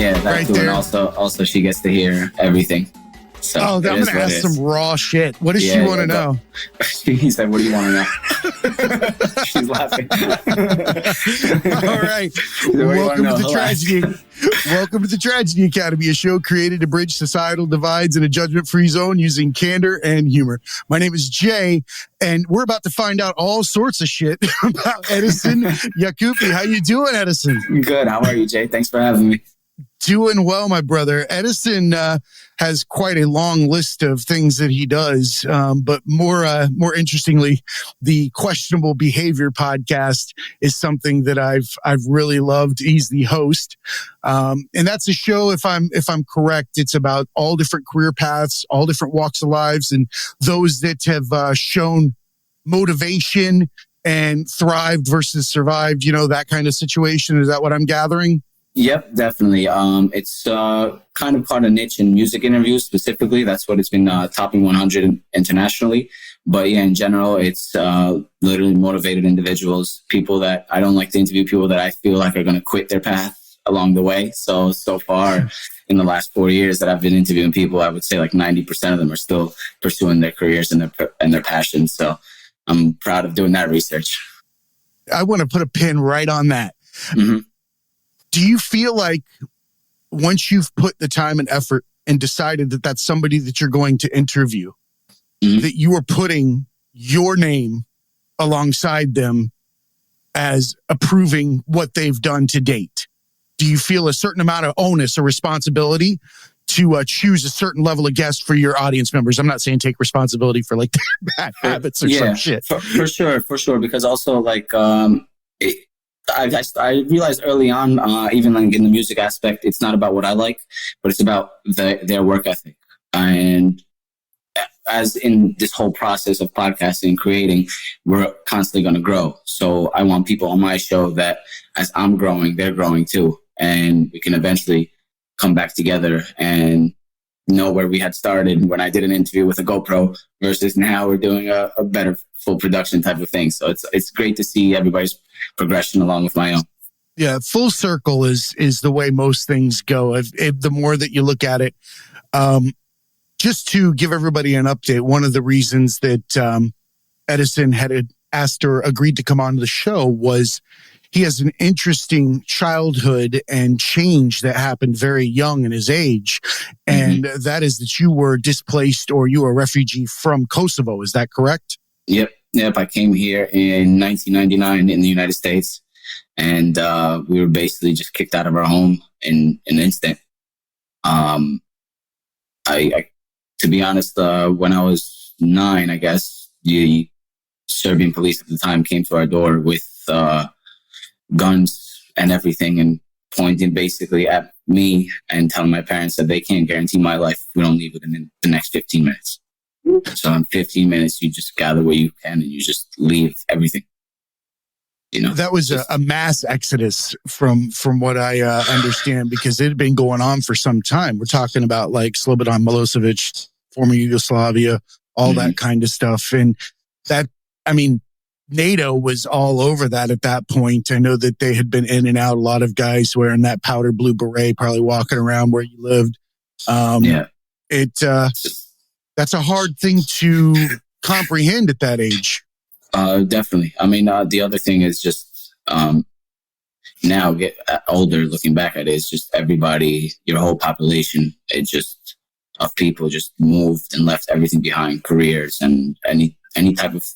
Yeah, that right too. there. And also she gets to hear everything. So I'm going to ask some raw shit. What does she want to know? He said, what do you want to know? She's laughing. All right. Welcome to the Tragedy. Welcome to the Tragedy Academy, a show created to bridge societal divides in a judgment-free zone using candor and humor. My name is Jay, and we're about to find out all sorts of shit about Edison Jakupi. How you doing, Edison? Good. How are you, Jay? Thanks for having me. Doing well, my brother. Edison has quite a long list of things that he does, but more interestingly, the Questionable Behavior podcast is something that I've really loved. He's the host, and that's a show. If I'm correct, it's about all different career paths, all different walks of lives, and those that have shown motivation and thrived versus survived. You know, that kind of situation. Is that what I'm gathering? Yep, definitely. It's kind of caught a niche in music interviews specifically. That's what it's been topping 100 internationally. But yeah, in general, it's literally motivated individuals, people that I don't like to interview, people that I feel like are going to quit their path along the way. So far in the last 4 years that I've been interviewing people, I would say like 90% of them are still pursuing their careers and their passions. So I'm proud of doing that research. I want to put a pin right on that. Mm-hmm. Do you feel like once you've put the time and effort and decided that that's somebody that you're going to interview, mm-hmm. that you are putting your name alongside them as approving what they've done to date? Do you feel a certain amount of onus or responsibility to choose a certain level of guest for your audience members? I'm not saying take responsibility for like their bad habits or some shit. For sure. Because also like, I realized early on, even like in the music aspect, it's not about what I like, but it's about their work ethic. And as in this whole process of podcasting and creating, we're constantly going to grow. So I want people on my show that as I'm growing, they're growing too. And we can eventually come back together and know where we had started when I did an interview with a GoPro versus now we're doing a better full production type of thing. So it's great to see everybody's progression along with my own. Yeah, full circle is the way most things go. The more that you look at it, just to give everybody an update, one of the reasons that Edison had asked or agreed to come on the show was he has an interesting childhood and change that happened very young in his age. And that is that you were displaced or you were a refugee from Kosovo. Is that correct? Yep. I came here in 1999 in the United States. And we were basically just kicked out of our home in an instant. I to be honest, when I was 9, I guess, the Serbian police at the time came to our door with guns and everything and pointing basically at me and telling my parents that they can't guarantee my life if we don't leave within the next 15 minutes. So in 15 minutes, you just gather where you can and you just leave everything. You know, that was a mass exodus from what I understand, because it had been going on for some time. We're talking about like Slobodan Milosevic, former Yugoslavia, all that kind of stuff. And that, I mean, NATO was all over that at that point. I know that they had been in and out, a lot of guys wearing that powder blue beret, probably walking around where you lived. That's a hard thing to comprehend at that age. Definitely. I mean, the other thing is just now get older, looking back at it, it's just everybody, your whole population, it just of people just moved and left everything behind, careers and any type of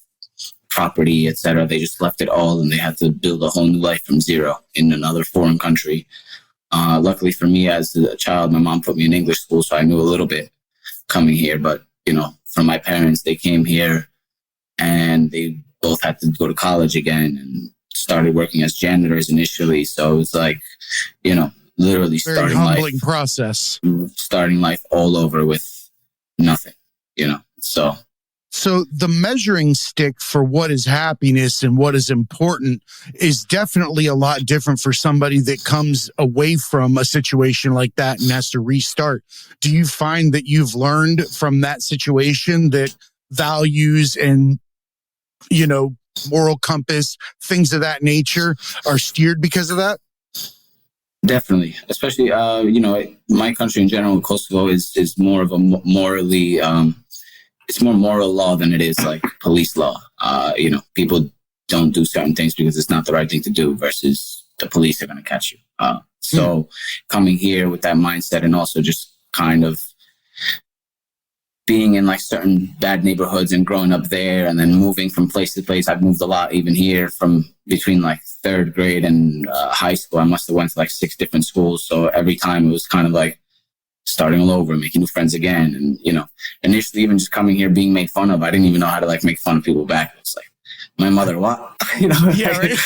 property, etc. They just left it all and they had to build a whole new life from zero in another foreign country. Luckily for me, as a child, my mom put me in English school, so I knew a little bit coming here. But, you know, from my parents, they came here and they both had to go to college again and started working as janitors initially. So it was like, you know, literally very humbling process. Starting life all over with nothing, you know. So the measuring stick for what is happiness and what is important is definitely a lot different for somebody that comes away from a situation like that and has to restart. Do you find that you've learned from that situation that values and, you know, moral compass, things of that nature are steered because of that? Definitely, especially my country in general, Kosovo is more of a morally it's more moral law than it is like police law. People don't do certain things because it's not the right thing to do versus the police are going to catch you. So coming here with that mindset and also just kind of being in like certain bad neighborhoods and growing up there and then moving from place to place. I've moved a lot even here from between like third grade and high school. I must have went to like 6 different schools. So every time it was kind of like starting all over, making new friends again. And, initially even just coming here, being made fun of, I didn't even know how to like make fun of people back. It's like, my mother, what? Yeah, right.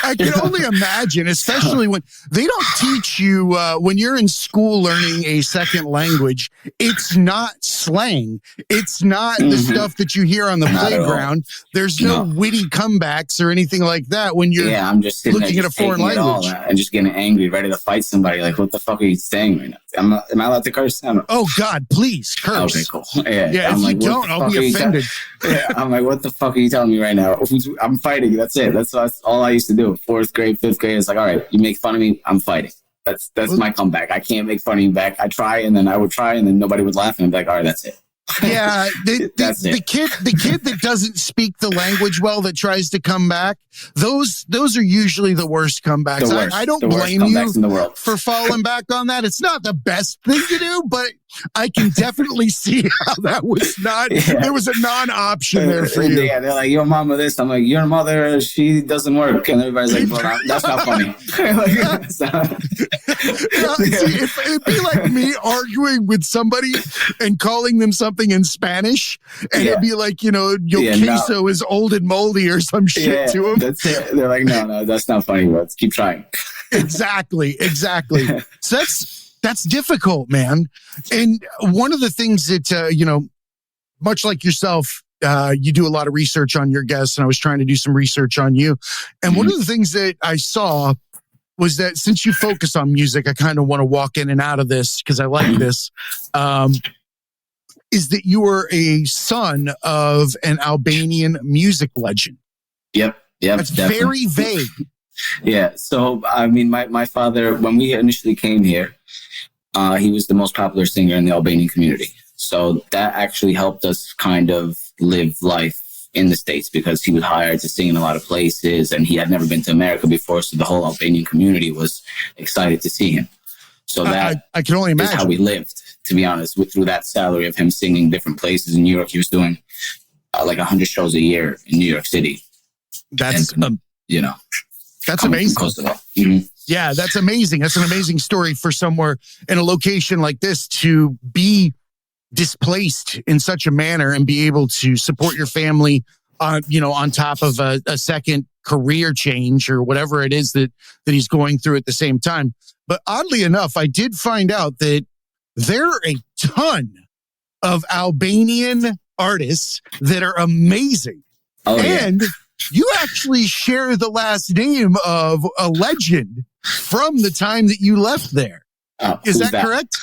I can only imagine, especially when they don't teach you when you're in school learning a second language. It's not slang. It's not the stuff that you hear on the playground. There's no witty comebacks or anything like that when you're I'm just looking at a foreign language and just getting angry, ready to fight somebody. Like, what the fuck are you saying right now? Am I allowed to curse? Oh God, please curse. Okay, cool. Yeah, if you don't, I'll be offended. I'm like, what the fuck are you telling me right now? I'm fighting. That's it. That's all I used to do. 4th grade, 5th grade. It's like, all right, you make fun of me, I'm fighting. That's my comeback. I can't make fun of you back. I try, and then I would try, and then nobody would laugh, and I'd be like, all right, that's it. Yeah, the kid that doesn't speak the language well that tries to come back, those are usually the worst comebacks. I don't blame you for falling back on that. It's not the best thing to do, but I can definitely see how that was not. Yeah. There was a non-option there for you. Yeah, they're like, your mama this. I'm like, your mother, she doesn't work, and everybody's like, well, that's not funny. It'd be like me arguing with somebody and calling them something in Spanish, and it'd be like, your queso is old and moldy or some shit to them. That's it. They're like, no, that's not funny. Let's keep trying. Exactly. So that's difficult, man. And one of the things that, much like yourself, you do a lot of research on your guests, and I was trying to do some research on you. And one of the things that I saw was that since you focus on music, I kind of want to walk in and out of this because I like this, is that you were a son of an Albanian music legend. Yep. That's definitely very vague. Yeah. So, I mean, my father, when we initially came here, he was the most popular singer in the Albanian community. So that actually helped us kind of live life in the States because he was hired to sing in a lot of places and he had never been to America before. So the whole Albanian community was excited to see him. So that I can only imagine is how we lived, to be honest, through that salary of him singing different places in New York. He was doing like 100 shows a year in New York City. That's that's amazing. Mm-hmm. Yeah, that's amazing. That's an amazing story for somewhere in a location like this to be displaced in such a manner and be able to support your family on top of a second career change or whatever it is that he's going through at the same time. But oddly enough, I did find out that there are a ton of Albanian artists that are amazing. Oh, and you actually share the last name of a legend from the time that you left there. Oh, is that correct?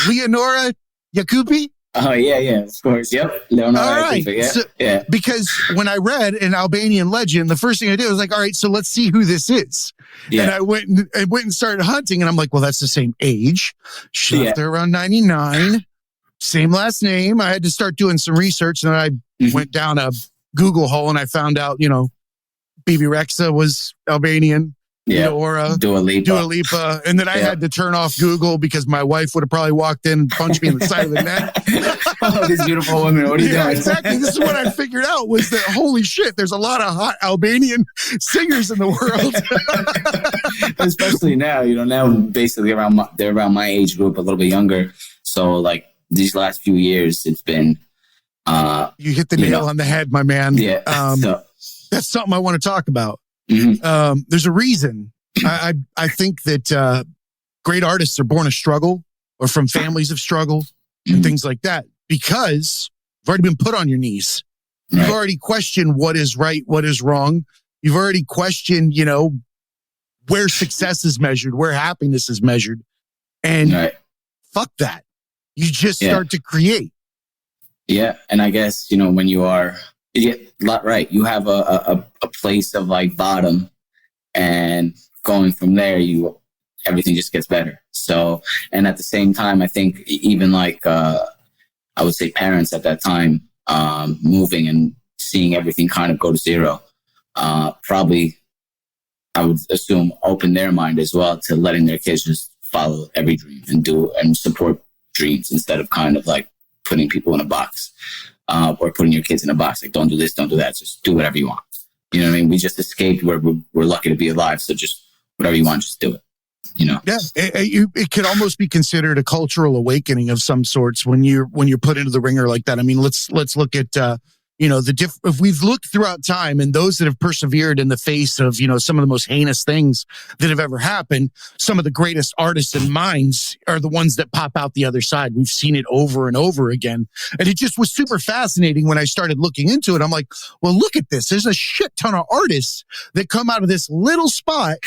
Leonora Jakupi? Oh, yeah, of course. Yep. Leonora Jakupi. Yeah. So, because when I read an Albanian legend, the first thing I did was like, all right, so let's see who this is. Yeah. And I went and started hunting, and I'm like, well, that's the same age. She left there around 99. Same last name. I had to start doing some research, and then I went down a Google hole, and I found out, Bibi Rexha was Albanian. Yeah, or Dua Lipa. And then I had to turn off Google because my wife would have probably walked in and punched me in the side of the neck. Oh, these beautiful women. What are you doing? Exactly. This is what I figured out was that, holy shit, there's a lot of hot Albanian singers in the world. Especially now, now basically they're around my age group, a little bit younger. So like these last few years, it's been... you hit the nail on the head, my man. Yeah. That's something I want to talk about. Mm-hmm. There's a reason. I think that great artists are born of struggle or from families of struggle and things like that because you've already been put on your knees. Right. You've already questioned what is right, what is wrong. You've already questioned, where success is measured, where happiness is measured. And fuck that. You just start to create. Yeah. And I guess, when you are... Yeah, right. You have a place of like bottom, and going from there, you everything just gets better. So, and at the same time, I think even like, I would say parents at that time, moving and seeing everything kind of go to zero, probably, I would assume, open their mind as well to letting their kids just follow every dream and support dreams instead of kind of like putting people in a box, or putting your kids in a box. Like, don't do this, don't do that. Just do whatever you want. You know what I mean? We just escaped. We're lucky to be alive. So just whatever you want, just do it. You know? Yeah. It could almost be considered a cultural awakening of some sorts when you're put into the ringer like that. I mean, let's look at, if we've looked throughout time and those that have persevered in the face of, some of the most heinous things that have ever happened, some of the greatest artists and minds are the ones that pop out the other side. We've seen it over and over again. And it just was super fascinating when I started looking into it. I'm like, well, look at this. There's a shit ton of artists that come out of this little spot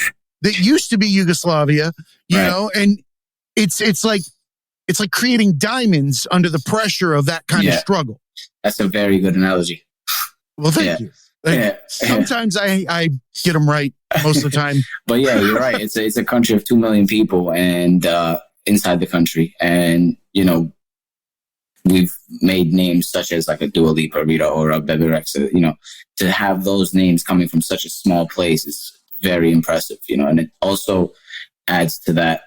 that used to be Yugoslavia, you know, and it's like creating diamonds under the pressure of that kind of struggle. That's a very good analogy. Well, thank you. Sometimes I get them right most of the time. But yeah, you're right. It's a country of 2 million people and inside the country. And, we've made names such as like a Dua Lipa, Rita Ora, Bebe Rexha, to have those names coming from such a small place is very impressive, and it also adds to that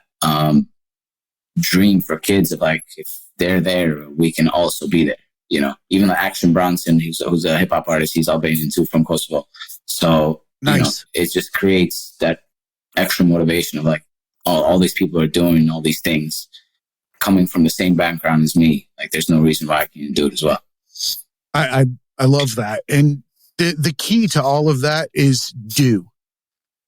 dream for kids of like, if they're there, we can also be there. Even like Action Bronson, who's a hip hop artist, he's Albanian too, from Kosovo. So nice. It just creates that extra motivation of like, all these people are doing all these things, coming from the same background as me. Like, there's no reason why I can't do it as well. I love that, and the key to all of that is do.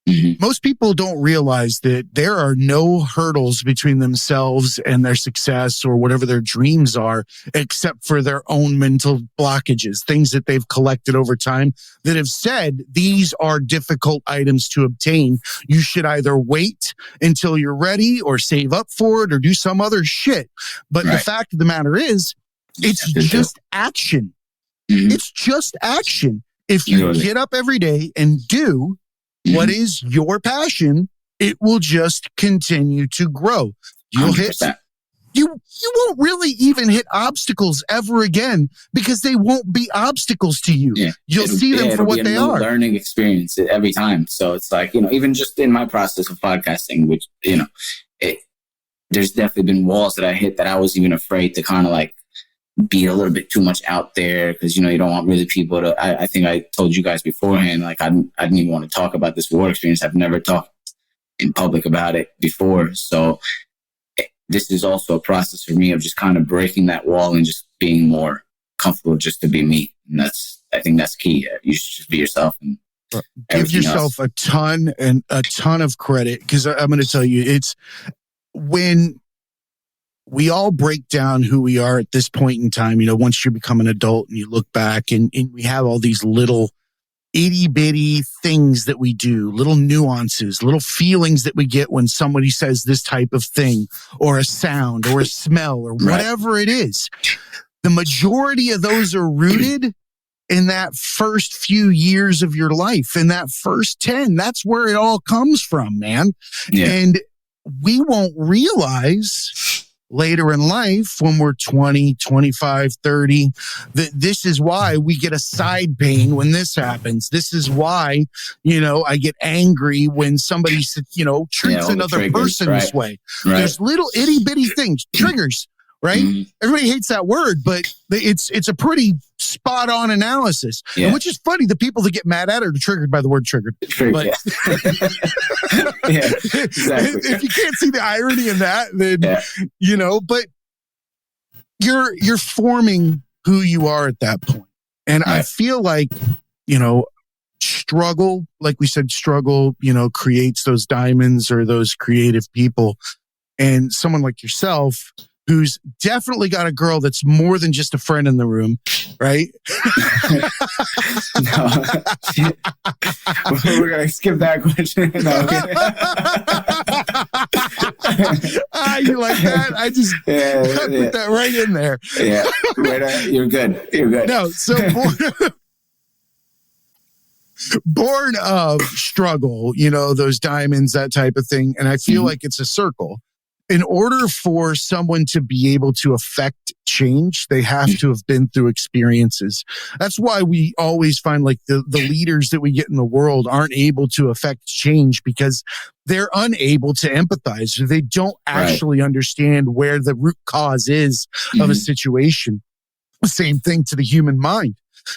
Mm-hmm. Most people don't realize that there are no hurdles between themselves and their success or whatever their dreams are, except for their own mental blockages, things that they've collected over time that have said these are difficult items to obtain. You should either wait until you're ready or save up for it or do some other shit. But the fact of the matter is, it's just action. Mm-hmm. It's just action. If you get up every day and do what is your passion, it will just continue to grow. You'll 100%. You won't really even hit obstacles ever again because they won't be obstacles to you. Yeah. You'll see them for what they are. Learning experience every time. So it's like, even just in my process of podcasting, which, there's definitely been walls that I hit that I was even afraid to kind of like be a little bit too much out there because, you don't want really people to, I think I told you guys beforehand, like I didn't even want to talk about this war experience. I've never talked in public about it before. So this is also a process for me of just kind of breaking that wall and just being more comfortable just to be me. And I think that's key. You should just be yourself and give yourself a ton of credit, because I'm going to tell you, it's when we all break down who we are at this point in time, once you become an adult and you look back and we have all these little itty bitty things that we do, little nuances, little feelings that we get when somebody says this type of thing or a sound or a smell or whatever it is. The majority of those are rooted in that first few years of your life, in that first 10. That's where it all comes from, man. Yeah. And we won't realize later in life when we're 20, 25, 30, that this is why we get a side pain when this happens. This is why, I get angry when somebody, treats another person this way. Right. There's little itty bitty things, triggers, right? Mm-hmm. Everybody hates that word, but it's a pretty spot on analysis. Yeah. And which is funny, the people that get mad at it are triggered by the word triggered. But, exactly. If you can't see the irony in that, then but you're forming who you are at that point. And I feel like, struggle, like we said, creates those diamonds or those creative people. And someone like yourself, who's definitely got a girl that's more than just a friend in the room, right? No. We're going to skip that question. No, you like that? I just put that right in there. Yeah, you're good. You're good. No, so Born of struggle, those diamonds, that type of thing. And I feel like it's a circle. In order for someone to be able to affect change, they have to have been through experiences. That's why we always find like the leaders that we get in the world aren't able to affect change because they're unable to empathize. They don't actually understand where the root cause is of a situation. Same thing to the human mind.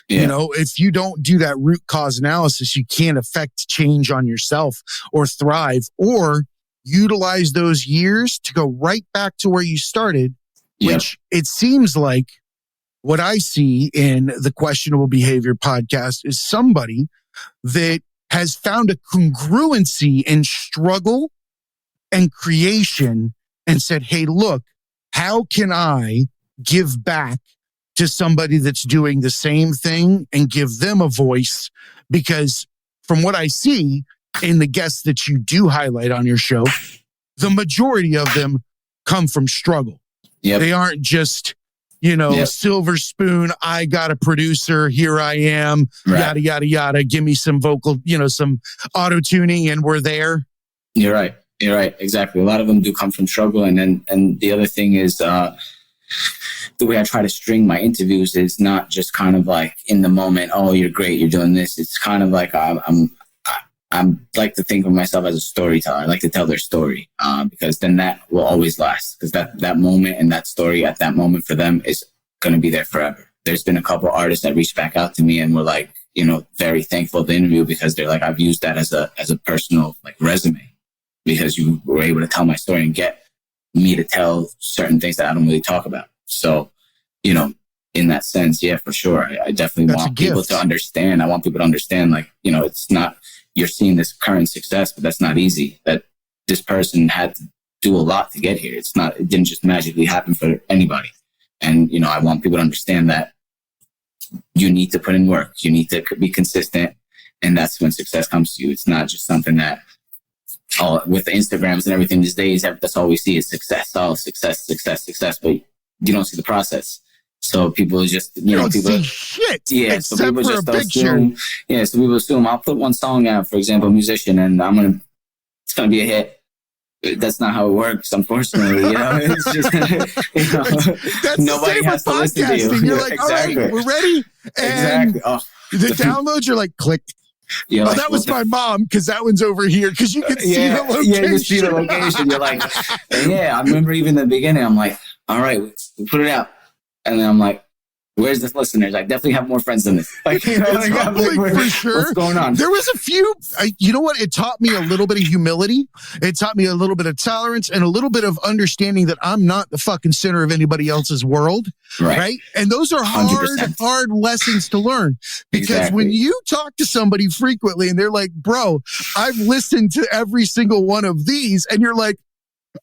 Yeah. If you don't do that root cause analysis, you can't affect change on yourself or thrive or utilize those years to go right back to where you started, which it seems like what I see in the Questionable Behavior podcast is somebody that has found a congruency in struggle and creation and said, hey, look, how can I give back to somebody that's doing the same thing and give them a voice? Because from what I see in the guests that you do highlight on your show, the majority of them come from struggle. They aren't just, silver spoon, I got a producer, here I am, yada, yada, yada, give me some vocal, some auto tuning and we're there. You're right. Exactly. A lot of them do come from struggle. And the other thing is, the way I try to string my interviews is not just kind of like in the moment, oh, you're great, you're doing this. It's kind of like I'm like to think of myself as a storyteller. I like to tell their story because then that will always last. Because that moment and that story at that moment for them is going to be there forever. There's been a couple of artists that reached back out to me and were like, very thankful for the interview because they're like, I've used that as a personal like resume because you were able to tell my story and get me to tell certain things that I don't really talk about. So, in that sense, yeah, for sure. I definitely want people to understand. I want people to understand, like, it's not, you're seeing this current success, but that's not easy. That this person had to do a lot to get here. It didn't just magically happen for anybody. And, I want people to understand that you need to put in work. You need to be consistent. And that's when success comes to you. It's not just something that, with the Instagrams and everything these days, that's all we see is success. Oh, success. But you don't see the process. So people just, people see shit. Yeah. So people just assume. Yeah. So people assume I'll put one song out, for example, a musician, and it's going to be a hit. That's not how it works, unfortunately. It's just, that's nobody has to listen to you. You're like, exactly. All right, we're ready. And the downloads, you're like, click. Like, that was my mom because that one's over here because you can see the location. Yeah, you see the location. You're like, I remember even in the beginning, I'm like, all right, we put it out. And then I'm like, where's the listeners? I definitely have more friends than this. Like, for sure. What's going on? There was a few, you know what? It taught me a little bit of humility. It taught me a little bit of tolerance and a little bit of understanding that I'm not the fucking center of anybody else's world. Right? And those are hard lessons to learn. Because when you talk to somebody frequently and they're like, bro, I've listened to every single one of these. And you're like,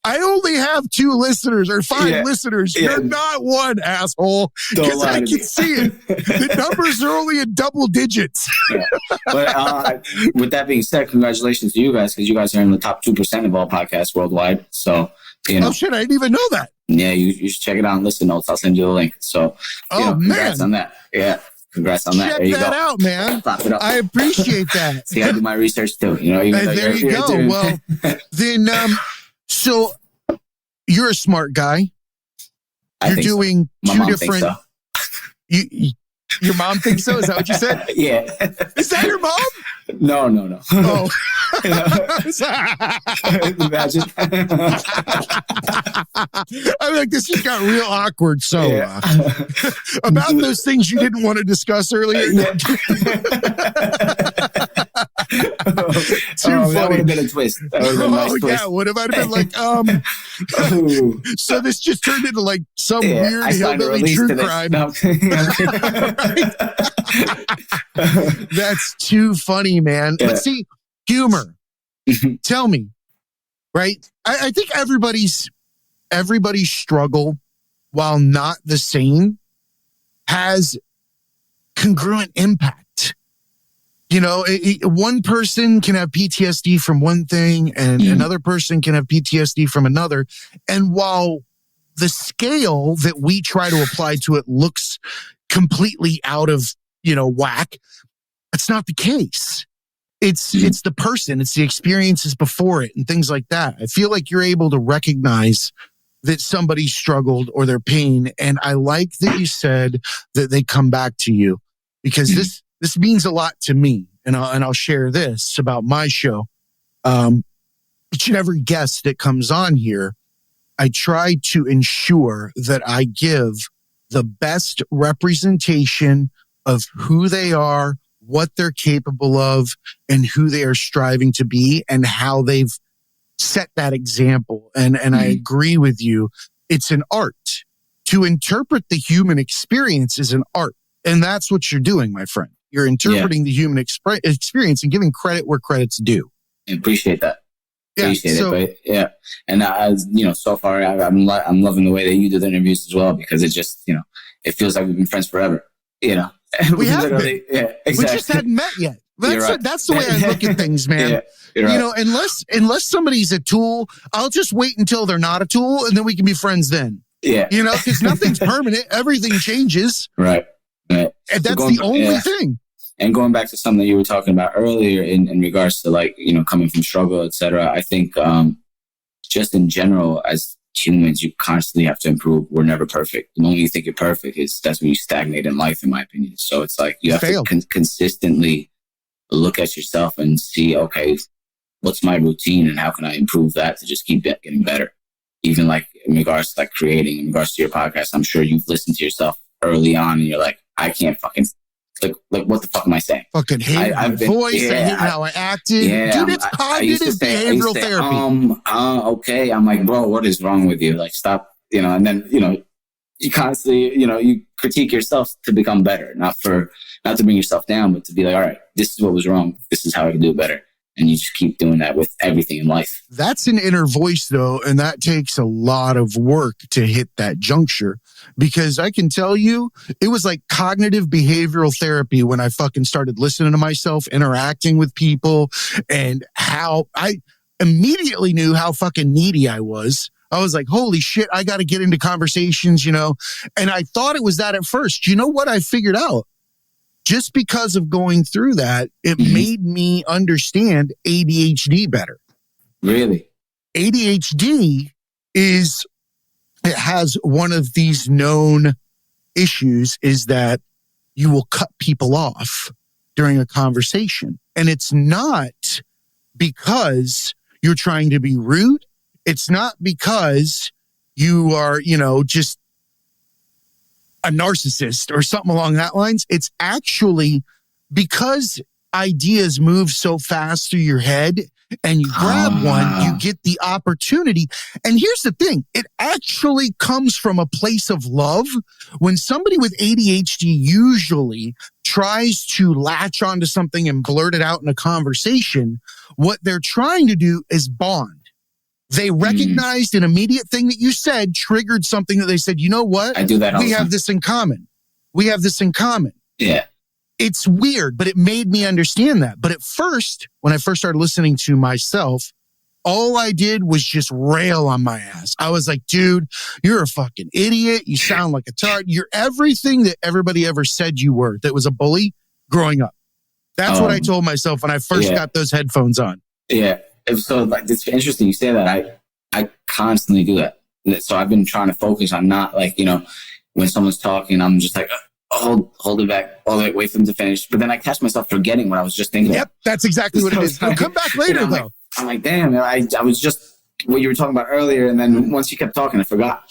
I only have 2 listeners or 5 listeners. Yeah. You're not one, asshole. Because I can see it. The numbers are only in double digits. But with that being said, congratulations to you guys because you guys are in the top 2% of all podcasts worldwide. So, Oh, shit. I didn't even know that. Yeah, you should check it out and listen notes. I'll send you a link. So, congrats on that. Yeah. Congrats on that. Check that out, man. I appreciate that. See, I do my research too. There you go. Too. Well, then... So you're a smart guy. You're doing so. 2 different. Your mom thinks so? Is that what you said? Yeah. Is that your mom? No. Oh. Imagine. I'm like, this just got real awkward. So about those things you didn't want to discuss earlier. Too funny. That would have been a twist. That would have been a nice twist. Yeah, what if I'd have been like, so this just turned into like some weird hillbilly true crime. No. That's too funny, man. But see, humor. Tell me, right? I think everybody's struggle, while not the same, has congruent impact. One person can have PTSD from one thing and another person can have PTSD from another. And while the scale that we try to apply to it looks completely out of, whack, That's not the case. It's the person, it's the experiences before it and things like that. I feel like you're able to recognize that somebody struggled or their pain. And I like that you said that they come back to you, because this means a lot to me. And I'll share this about my show. Each and every guest that comes on here, I try to ensure that I give the best representation of who they are, what they're capable of, and who they are striving to be, and how they've set that example. And I agree with you. It's an art. To interpret the human experience is an art. And that's what you're doing, my friend. You're interpreting the human experience and giving credit where credit's due. I appreciate that. Appreciate it. But yeah. And so far I'm loving the way that you do the interviews as well, because it just, it feels like we've been friends forever, We have been. Yeah, exactly. We just hadn't met yet. That's the way I look at things, man. You're right. Unless somebody's a tool, I'll just wait until they're not a tool, and then we can be friends then. Yeah. Because nothing's permanent. Everything changes. Right. And that's the only thing. And going back to something that you were talking about earlier in regards to coming from struggle, et cetera, I think just in general, as humans, you constantly have to improve. We're never perfect. The moment you think you're perfect, that's when you stagnate in life, in my opinion. So it's like you have to consistently look at yourself and see, okay, what's my routine and how can I improve that to just keep getting better? Even like in regards to creating, in regards to your podcast, I'm sure you've listened to yourself early on and you're like, I can't fucking, like what the fuck am I saying? Fucking hate my voice. I hate how I acted. Dude, it's cognitive behavioral therapy. Okay. I'm like, bro, what is wrong with you? Like, stop, and then, you constantly, you critique yourself to become better, not to bring yourself down, but to be like, all right, this is what was wrong. This is how I can do it better. And you just keep doing that with everything in life. That's an inner voice, though, and that takes a lot of work to hit that juncture. Because I can tell you, it was like cognitive behavioral therapy when I fucking started listening to myself, interacting with people, and how I immediately knew how fucking needy I was. I was like, holy shit, I got to get into conversations, And I thought it was that at first. You know what I figured out? Just because of going through that, it made me understand ADHD better. Really? ADHD it has one of these known issues, is that you will cut people off during a conversation. And it's not because you're trying to be rude. It's not because you are, just a narcissist or something along that lines. It's actually because ideas move so fast through your head, and you grab one, you get the opportunity. And here's the thing. It actually comes from a place of love. When somebody with ADHD usually tries to latch onto something and blurt it out in a conversation, what they're trying to do is bond. They recognized an immediate thing that you said triggered something that they said, you know what? I do that all the time. We have this in common. We have this in common. Yeah. It's weird, but it made me understand that. But at first, when I first started listening to myself, all I did was just rail on my ass. I was like, dude, you're a fucking idiot. You sound like a tart. You're everything that everybody ever said you were that was a bully growing up. That's what I told myself when I first got those headphones on. Yeah. So it's interesting you say that. I constantly do that. So I've been trying to focus on not when someone's talking, I'm just like, hold it back, wait for them to finish. But then I catch myself forgetting what I was just thinking. Yep, that's exactly what it is. I'll come back later, though. I'm like, damn, I was just what you were talking about earlier. And then once you kept talking, I forgot.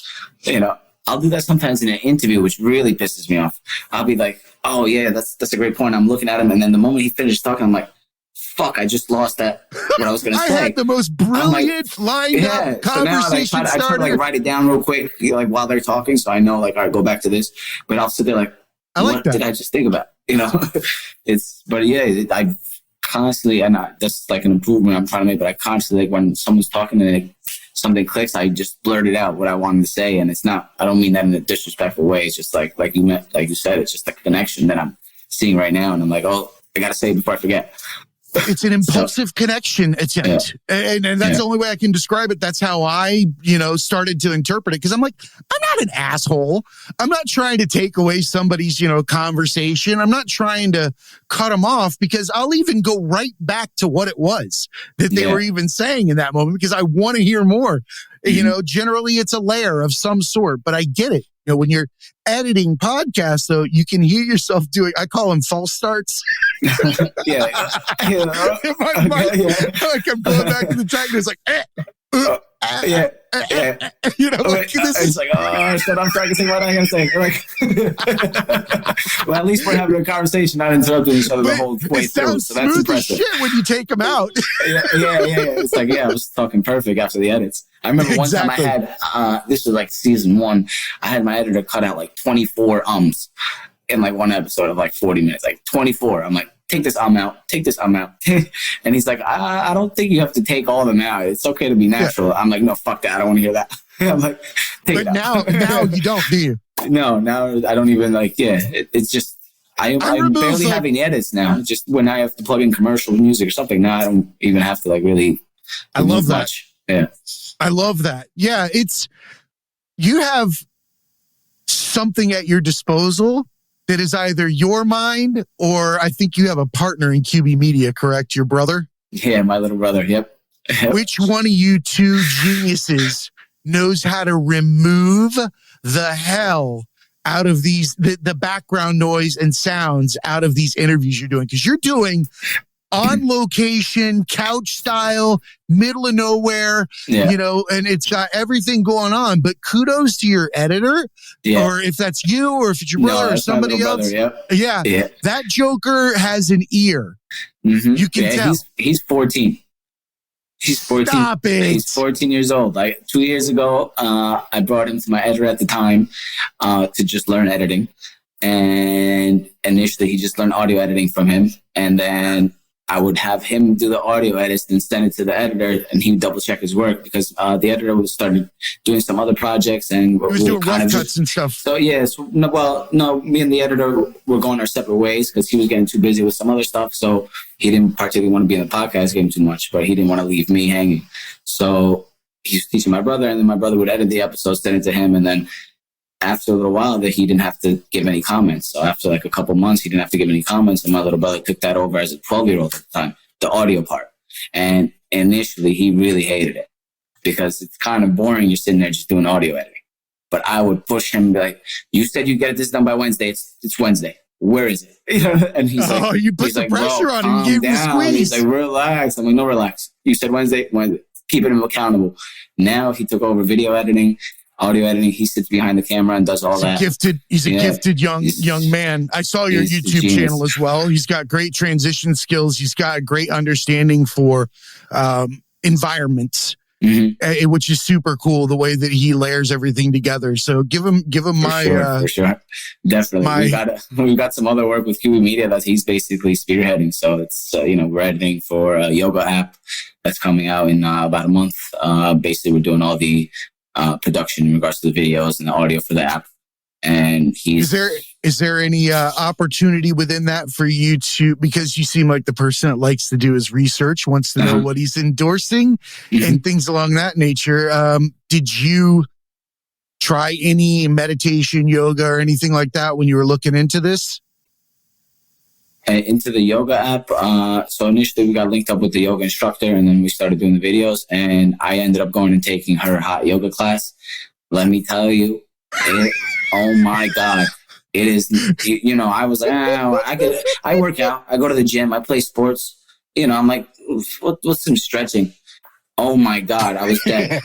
I'll do that sometimes in an interview, which really pisses me off. I'll be like, oh, yeah, that's a great point. I'm looking at him. And then the moment he finished talking, I'm like, fuck, I just lost what I was going to say. I had the most brilliant lined up conversation starter. I try to write it down real quick while they're talking. So I know all right, go back to this. But I'll sit there what did I just think about? I constantly, and that's like an improvement I'm trying to make, but I constantly, when someone's talking and something clicks, I just blurt it out what I wanted to say. And I don't mean that in a disrespectful way. It's just like you said, it's just a connection that I'm seeing right now. And I'm like, oh, I got to say it before I forget. It's an impulsive connection attempt. Yeah. And that's the only way I can describe it. That's how I, started to interpret it. Because I'm like, I'm not an asshole. I'm not trying to take away somebody's, conversation. I'm not trying to cut them off, because I'll even go right back to what it was that they were even saying in that moment, because I want to hear more. Mm-hmm. Generally it's a layer of some sort, but I get it. When you're editing podcasts, though, you can hear yourself doing, I call them false starts. Yeah. Like I'm going back to the track and it's like, it's like, oh shit, I'm practicing what I'm gonna say. Like, well, at least we're having a conversation, not interrupting each other the whole way through. So that's impressive. Shit when you take them out. Yeah. It's like, I was talking perfect after the edits. I remember one time I had, this was like season 1, I had my editor cut out like 24 in like one episode of like 40 minutes, like 24. I'm like, take this out, take this out. And he's like, I don't think you have to take all of them out. It's okay to be natural. Yeah. I'm like, no, fuck that. I don't want to hear that. I'm like, but now you don't, do you? No, now I don't even like, it's just, I'm barely having edits now. Just when I have to plug in commercial music or something, now I don't even have to like really. I love that. Much. Yeah. I love that. Yeah. You have something at your disposal that is either your mind, or I think you have a partner in QB Media, correct? Your brother? Yeah, my little brother. Yep. Which one of you two geniuses knows how to remove the hell out of these, the background noise and sounds out of these interviews you're doing? Because you're doing on location, couch style, middle of nowhere, and it's got everything going on. But kudos to your editor, or if that's you, or if it's your brother or somebody else. Yeah. That Joker has an ear. Mm-hmm. You can tell. He's 14. He's 14. Stop it. He's 14 years old. Like 2 years ago, I brought him to my editor at the time to just learn editing. And initially, he just learned audio editing from him. And then I would have him do the audio edits and send it to the editor, and he would double check his work, because the editor was started doing some other projects and he was doing rough cuts and stuff. So me and the editor were going our separate ways, because he was getting too busy with some other stuff. So he didn't particularly want to be in the podcast game too much, but he didn't want to leave me hanging. So he was teaching my brother, and then my brother would edit the episode, send it to him, and then after a little while that he didn't have to give any comments. So after like a couple months, he didn't have to give any comments. And my little brother took that over as a 12-year-old at the time, the audio part. And initially he really hated it, because it's kind of boring. You're sitting there just doing audio editing. But I would push him, like, you said you get this done by Wednesday. It's Wednesday. Where is it? And he's like, you put the pressure on him. You gave him the squeeze. He's like, relax. I'm like, no, relax. You said Wednesday. Keeping him accountable. Now he took over video editing, audio editing. He sits behind the camera and does all that. He's a gifted young man. I saw your YouTube channel as well. He's got great transition skills. He's got a great understanding for environments, which is super cool. The way that he layers everything together. So give him my for sure. Definitely. We've got some other work with QB Media that he's basically spearheading. So it's we're editing for a yoga app that's coming out in about a month. Basically, we're doing all the production in regards to the videos and the audio for the app. And is there any opportunity within that for you to, because you seem like the person that likes to do his research, wants to know what he's endorsing and things along that nature. Did you try any meditation, yoga, or anything like that when you were looking into this? Into the yoga app. So initially we got linked up with the yoga instructor, and then we started doing the videos, and I ended up going and taking her hot yoga class. Let me tell you, oh my God. It is, I was like, I work out, I go to the gym, I play sports, I'm like, what's some stretching? Oh my God, I was dead.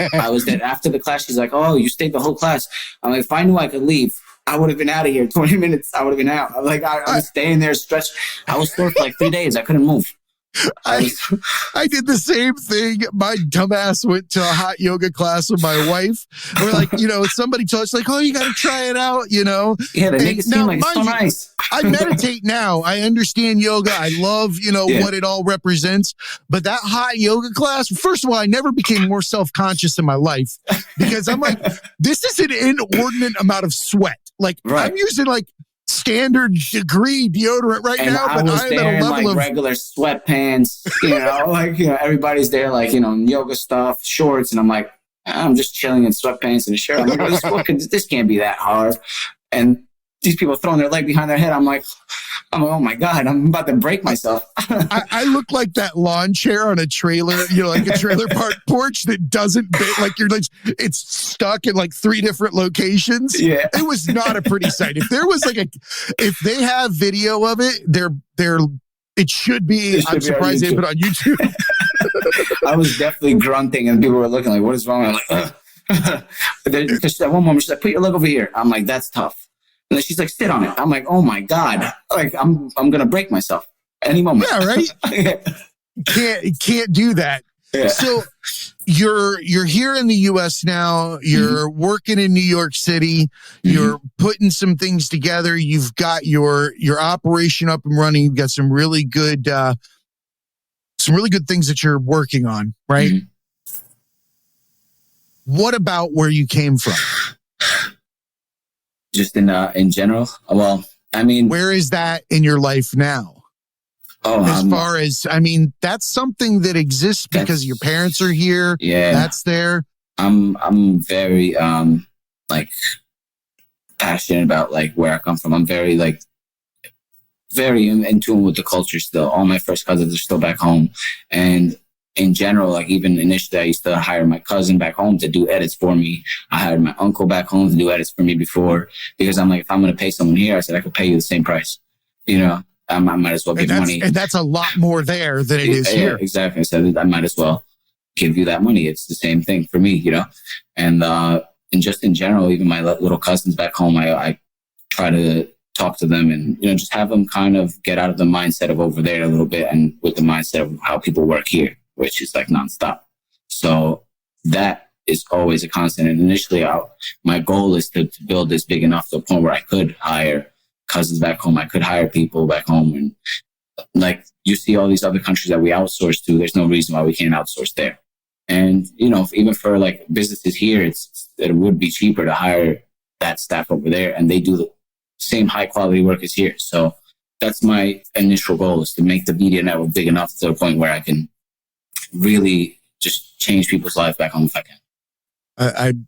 After the class, she's like, oh, you stayed the whole class. I'm like, if I knew I could leave, I would have been out of here 20 minutes. I would have been out. I'm like, I was staying there stretched. I was sore for like 3 days. I couldn't move. I did the same thing. My dumbass went to a hot yoga class with my wife. We're like, somebody told us like, oh, you got to try it out, Yeah, they make it seem like it's so nice. I meditate now. I understand yoga. I love, what it all represents. But that hot yoga class, first of all, I never became more self-conscious in my life, because I'm like, this is an inordinate amount of sweat. Like, right. I'm using like standard degree deodorant right and now, I but was I'm there at a in level like of regular sweatpants, everybody's there like, yoga stuff, shorts. And I'm like, I'm just chilling in sweatpants and a shirt. I'm like, this can't be that hard. And these people throwing their leg behind their head. I'm like, oh my God, I'm about to break myself. I look like that lawn chair on a trailer, like a trailer park porch that doesn't, it's stuck in like 3 different locations. Yeah. It was not a pretty sight. If there was if they have video of it, it should be, I'm surprised they put it on YouTube. I was definitely grunting and people were looking like, what is wrong? I'm like, because at one moment she's like, put your leg over here. I'm like, that's tough. And then she's like, sit on it. I'm like, oh my God. Like I'm going to break myself any moment. Yeah, right? Can't do that. Yeah. So you're here in the US now. You're working in New York City. You're putting some things together. You've got your operation up and running. You've got some really good things that you're working on, right? What about where you came from? Just in general? Well, I mean, where is that in your life now? That's something that exists because your parents are here. Yeah. That's there. I'm very, passionate about like where I come from. I'm very in tune with the culture still. All my first cousins are still back home. And in general, like even initially I used to hire my cousin back home to do edits for me. I hired my uncle back home to do edits for me before, because I'm like, if I'm going to pay someone here, I said, I could pay you the same price. I might as well give money. And that's a lot more there than it is here. Exactly. I said, I might as well give you that money. It's the same thing for me, and just in general, even my little cousins back home, I try to talk to them and, just have them kind of get out of the mindset of over there a little bit and with the mindset of how people work here, which is like nonstop. So that is always a constant. And initially, my goal is to build this big enough to the point where I could hire cousins back home. I could hire people back home. And like you see all these other countries that we outsource to, there's no reason why we can't outsource there. And, even for like businesses here, it would be cheaper to hire that staff over there, and they do the same high quality work as here. So that's my initial goal, is to make the media network big enough to the point where I can really just change people's lives back home if I can.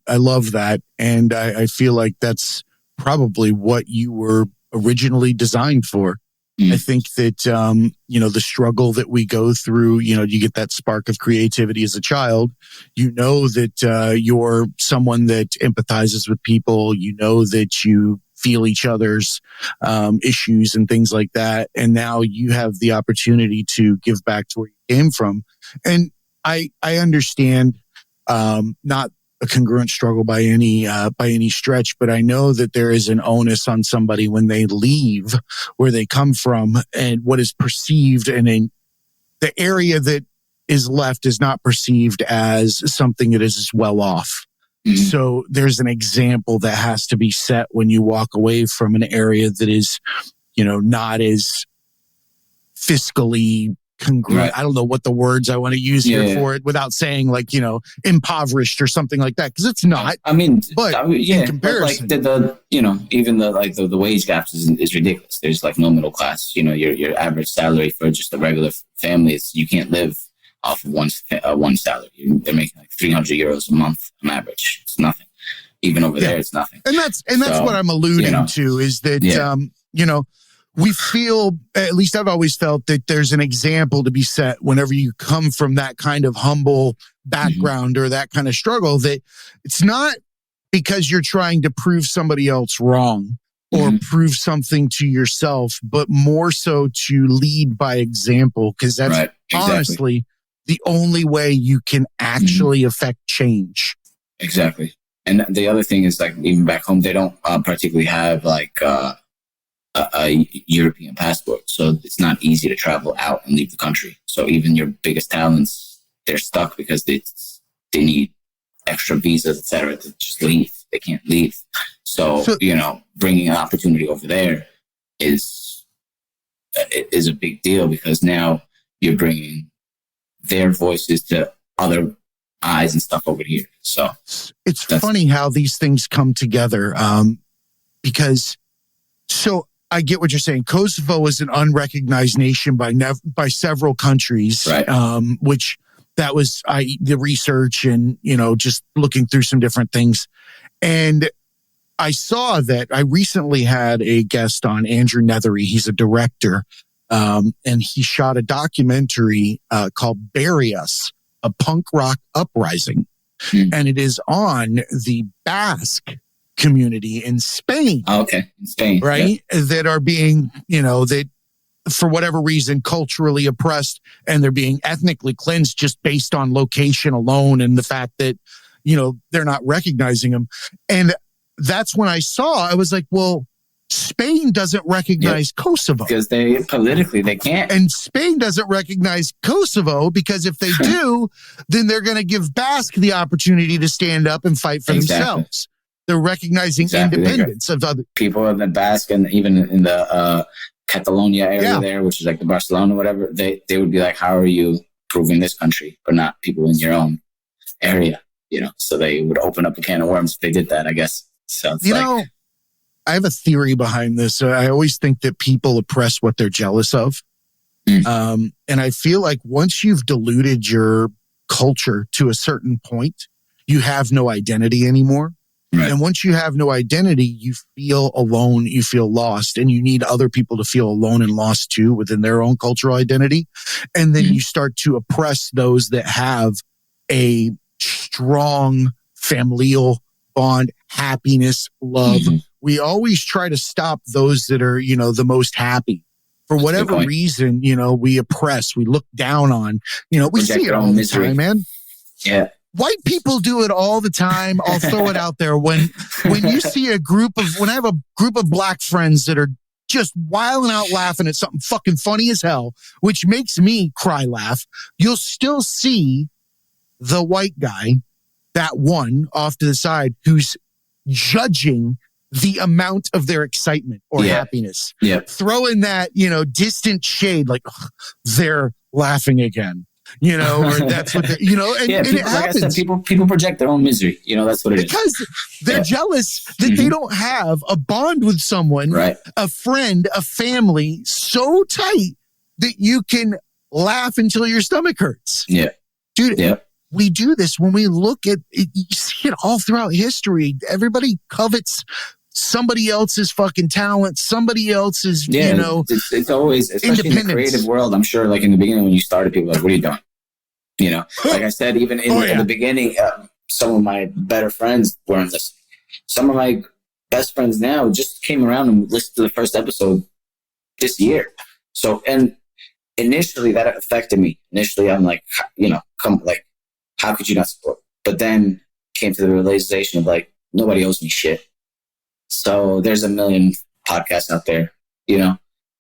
I love that. And I feel like that's probably what you were originally designed for. I think that, the struggle that we go through, you get that spark of creativity as a child, that you're someone that empathizes with people, that you feel each other's issues and things like that. And now you have the opportunity to give back to where you came from. And I understand, not a congruent struggle by any stretch, but I know that there is an onus on somebody when they leave where they come from and what is perceived, and the area that is left is not perceived as something that is well off. So there's an example that has to be set when you walk away from an area that is, not as fiscally congruent. Right. I don't know what the words I want to use here for it without saying like, impoverished or something like that. Cause it's not. I mean, but in comparison, but like even the wage gaps is ridiculous. There's like no middle class, your average salary for just a regular family is, you can't live off of one salary. They're making like 300 euros a month on average. It's nothing. Even over there, it's nothing. And that's what I'm alluding to is that, we feel, at least I've always felt, that there's an example to be set whenever you come from that kind of humble background or that kind of struggle, that it's not because you're trying to prove somebody else wrong or prove something to yourself, but more so to lead by example, because that's honestly the only way you can actually affect change. Exactly. And the other thing is, like, even back home, they don't particularly have like a European passport. So it's not easy to travel out and leave the country. So even your biggest talents, they're stuck because they need extra visas, etc., to just leave. They can't leave. So bringing an opportunity over there is a big deal, because now you're bringing their voices to other eyes and stuff over here. So it's funny how these things come together, because I get what you're saying. Kosovo is an unrecognized nation by several countries, right. Which that was the research and, just looking through some different things. And I saw that I recently had a guest on, Andrew Nethery. He's a director, and he shot a documentary called Bury Us, a punk rock uprising. And it is on the Basque community in Spain. Oh, okay. In Spain. Right? Yeah. That are being, that for whatever reason, culturally oppressed, and they're being ethnically cleansed just based on location alone and the fact that, they're not recognizing them. And that's when I was like, well, Spain doesn't recognize Kosovo. Because they can't. And Spain doesn't recognize Kosovo because if they do, then they're going to give Basque the opportunity to stand up and fight for themselves. They're recognizing independence of other people in the Basque, and even in the Catalonia area there, which is like the Barcelona, whatever. They would be like, how are you proving this country, but not people in your own area? So they would open up a can of worms if they did that, I guess. So it's I have a theory behind this. I always think that people oppress what they're jealous of. And I feel like once you've diluted your culture to a certain point, you have no identity anymore. Right. And once you have no identity, you feel alone, you feel lost, and you need other people to feel alone and lost too within their own cultural identity. And then you start to oppress those that have a strong familial bond, happiness, love. We always try to stop those that are, the most happy. For whatever reason, we oppress, we look down on, we see it all the time, man. Yeah. White people do it all the time. I'll throw it out there. When you see when I have a group of black friends that are just wilding out laughing at something fucking funny as hell, which makes me cry laugh, you'll still see the white guy, that one off to the side, who's judging the amount of their excitement or happiness. Yeah. Throwing that, distant shade, like they're laughing again. Or that's what and it happens. Like I said, people project their own misery. That's what it is. Because they're jealous that they don't have a bond with someone, a friend, a family so tight that you can laugh until your stomach hurts. Yeah. Dude, we do this when we look at it. You see it all throughout history. Everybody covets somebody else's fucking talent, somebody else's, it's always, especially in the creative world, I'm sure, like in the beginning when you started, people were like, what are you doing? Like I said, even in the beginning, some of my better friends weren't listening. Some of my best friends now just came around and listened to the first episode this year. So, and initially that affected me. Initially, I'm like, how could you not support? But then came to the realization of like, nobody owes me shit. So there's a million podcasts out there,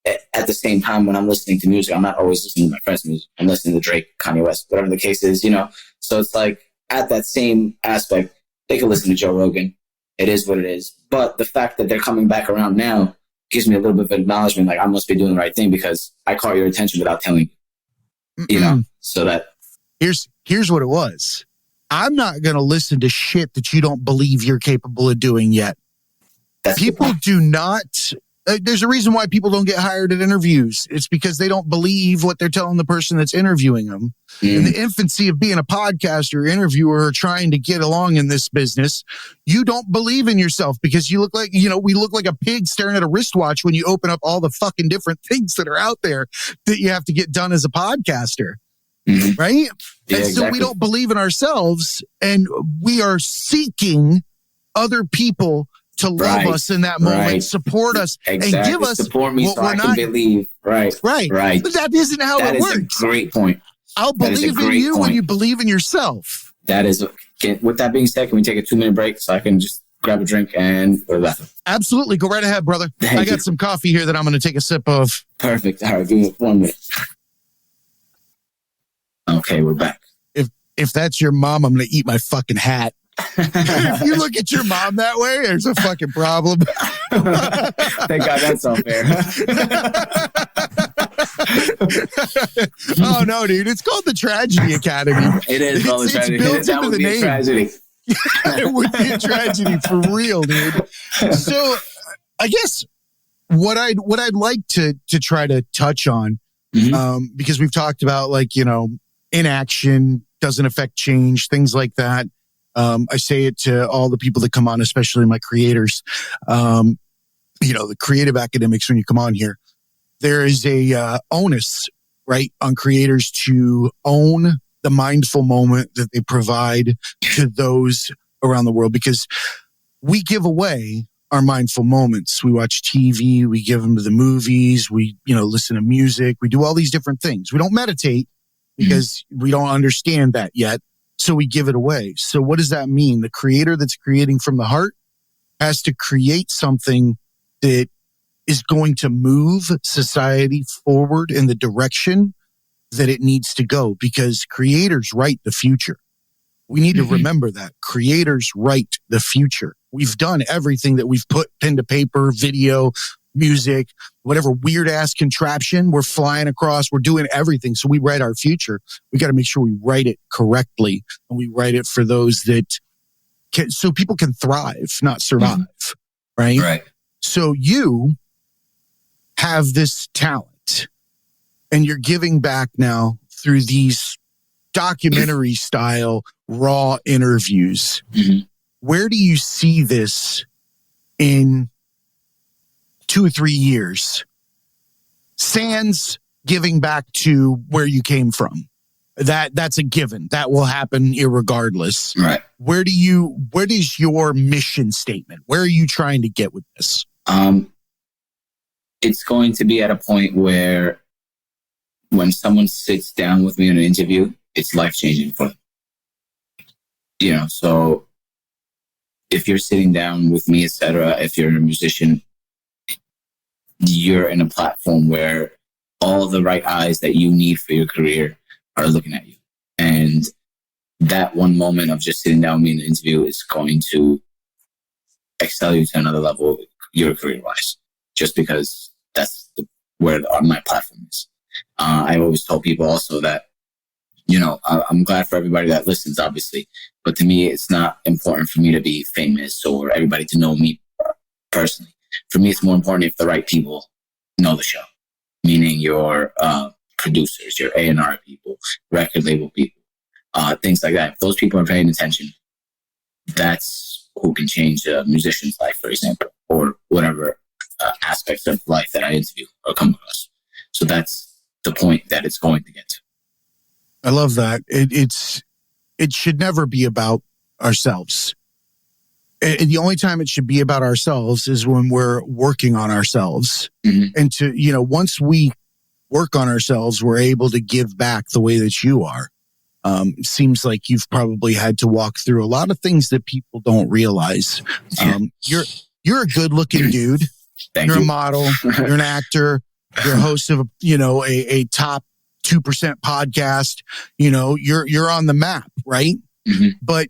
At the same time, when I'm listening to music, I'm not always listening to my friends' music. I'm listening to Drake, Kanye West, whatever the case is, So it's like, at that same aspect, they can listen to Joe Rogan. It is what it is. But the fact that they're coming back around now gives me a little bit of acknowledgement, like I must be doing the right thing because I caught your attention without telling you, So that... Here's what it was. I'm not going to listen to shit that you don't believe you're capable of doing yet. People do not. There's a reason why people don't get hired at interviews. It's because they don't believe what they're telling the person that's interviewing them. In the infancy of being a podcaster, interviewer, or trying to get along in this business, you don't believe in yourself because you look like, we look like a pig staring at a wristwatch when you open up all the fucking different things that are out there that you have to get done as a podcaster. Right? Yeah, and so we don't believe in ourselves, and we are seeking other people to love us in that moment, support us, and give us support me what so we're I can believe. Right. But that isn't how it works. That is a great point. I'll believe in you when you believe in yourself. That is. With that being said, can we take a 2-minute break so I can just grab a drink and go to the bathroom? Absolutely. Go right ahead, brother. I got some coffee here that I'm going to take a sip of. Perfect. All right. Give me 1 minute. Okay, we're back. If that's your mom, I'm going to eat my fucking hat. If you look at your mom that way, there's a fucking problem. Thank God that's unfair. Oh, no, dude. It's called the Tragedy Academy. It is called the Tragedy. That would be a tragedy. It would be a tragedy for real, dude. So I guess What I'd like to try to touch on, because we've talked about, like, inaction doesn't affect change, things like that. I say it to all the people that come on, especially my creators, the creative academics, when you come on here, there is a onus, right, on creators to own the mindful moment that they provide to those around the world, because we give away our mindful moments. We watch TV, we give them to the movies, we, listen to music, we do all these different things. We don't meditate because we don't understand that yet. So we give it away. So what does that mean? The creator that's creating from the heart has to create something that is going to move society forward in the direction that it needs to go, because creators write the future. We need to remember that creators write the future. We've done everything that we've put pen to paper, video, music, whatever weird ass contraption we're flying across. We're doing everything. So we write our future. We got to make sure we write it correctly, and we write it for those that can, so people can thrive, not survive. Right. Right. So you have this talent, and you're giving back now through these documentary style raw interviews. Where do you see this in 2 or 3 years? Sans giving back to where you came from. That's a given. That will happen irregardless. Right. What is your mission statement? Where are you trying to get with this? It's going to be at a point where when someone sits down with me in an interview, it's life-changing for them. So if you're sitting down with me, etc., if you're a musician, you're in a platform where all the right eyes that you need for your career are looking at you. And that one moment of just sitting down with me in an interview is going to excel you to another level, your career-wise, just because that's where my platform is. I always tell people also that, I'm glad for everybody that listens, obviously, but to me, it's not important for me to be famous or everybody to know me personally. For me, it's more important if the right people know the show, meaning your producers, your A&R people, record label people, things like that. If those people are paying attention, that's who can change a musician's life, for example, or whatever aspects of life that I interview or come across. So that's the point that it's going to get to. I love that. It should never be about ourselves. And the only time it should be about ourselves is when we're working on ourselves. And once we work on ourselves, we're able to give back the way that you are. Seems like you've probably had to walk through a lot of things that people don't realize. You're a good looking dude. Thank you're you. A model. You're an actor. You're a host of a top 2% podcast. You're on the map, right? But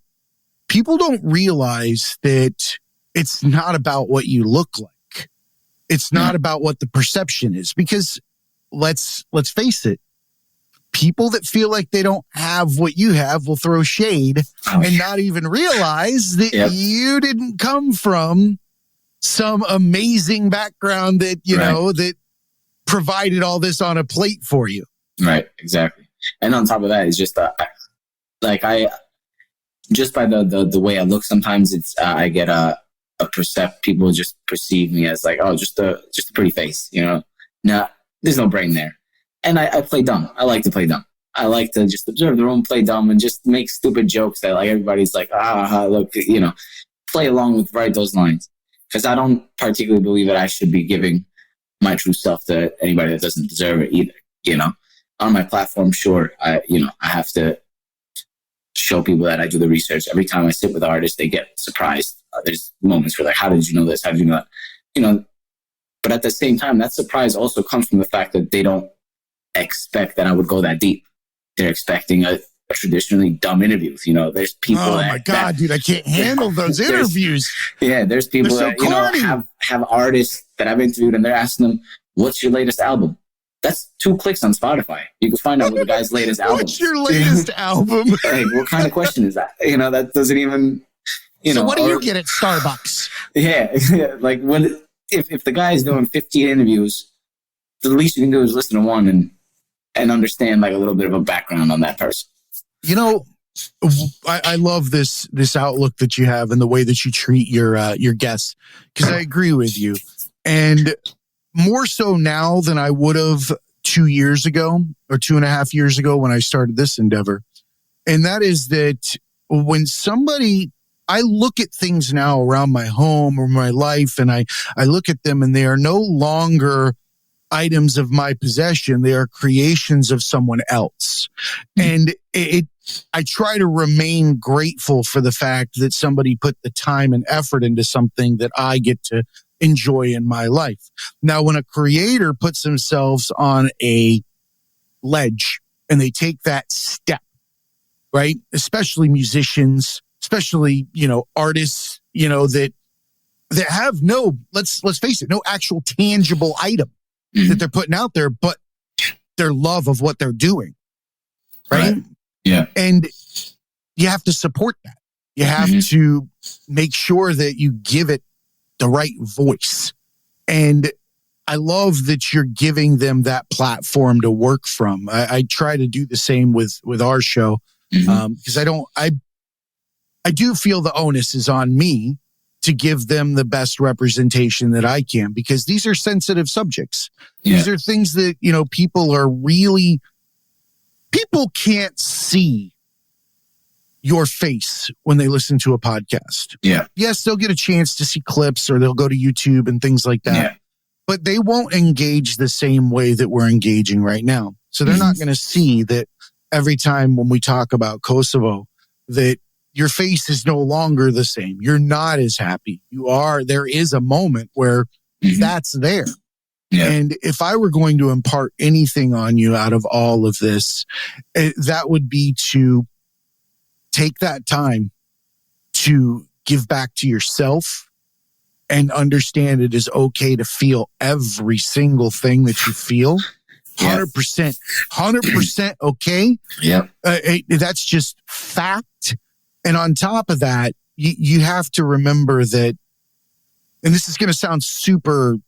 people don't realize that it's not about what you look like. It's not about what the perception is, because let's face it, people that feel like they don't have what you have will throw shade and not even realize that you didn't come from some amazing background that, that provided all this on a plate for you. Right. Exactly. And on top of that, it's just just by the way I look, sometimes it's I get people just perceive me as like, oh, just a pretty face, Nah, there's no brain there. And I play dumb. I like to play dumb. I like to just observe the room, play dumb, and just make stupid jokes that like everybody's like, look, play along with, write those lines. Because I don't particularly believe that I should be giving my true self to anybody that doesn't deserve it either. On my platform, sure, I have to show people that I do the research. Every time I sit with artists, they get surprised. There's moments where like, how did you know this? How did you know that? But at the same time, that surprise also comes from the fact that they don't expect that I would go that deep. They're expecting a traditionally dumb interview. There's people. Oh my God, dude, I can't handle those interviews. There's people so that have artists that I've interviewed, and they're asking them, "What's your latest album?" That's 2 clicks on Spotify. You can find out what the guy's latest album is. What's your latest album? Like, what kind of question is that? That doesn't even, So what do you get at Starbucks? Yeah. Like, if the guy is doing 15 interviews, the least you can do is listen to one and understand like a little bit of a background on that person. You know, I love this outlook that you have and the way that you treat your guests, because I agree with you, and more so now than I would have 2 years ago or 2.5 years ago when I started this endeavor. And that is that when I look at things now around my home or my life, and I look at them and they are no longer items of my possession. They are creations of someone else. And I try to remain grateful for the fact that somebody put the time and effort into something that I get to enjoy in my life. Now, when a creator puts themselves on a ledge and they take that step, right? Especially musicians, especially, artists, that have let's face it, no actual tangible item that they're putting out there, but their love of what they're doing. Right? Yeah. And you have to support that. You have to make sure that you give it the right voice. And I love that you're giving them that platform to work from. I try to do the same with our show, because I do feel the onus is on me to give them the best representation that I can, because these are sensitive subjects. These are things that, people can't see your face when they listen to a podcast. Yeah. Yes, they'll get a chance to see clips or they'll go to YouTube and things like that. Yeah. But they won't engage the same way that we're engaging right now. So they're not going to see that every time when we talk about Kosovo, that your face is no longer the same. You're not as happy. There is a moment where that's there. Yeah. And if I were going to impart anything on you out of all of this, that would be to take that time to give back to yourself and understand it is okay to feel every single thing that you feel. 100% okay. Yeah. That's just fact. And on top of that, you have to remember that, and this is going to sound super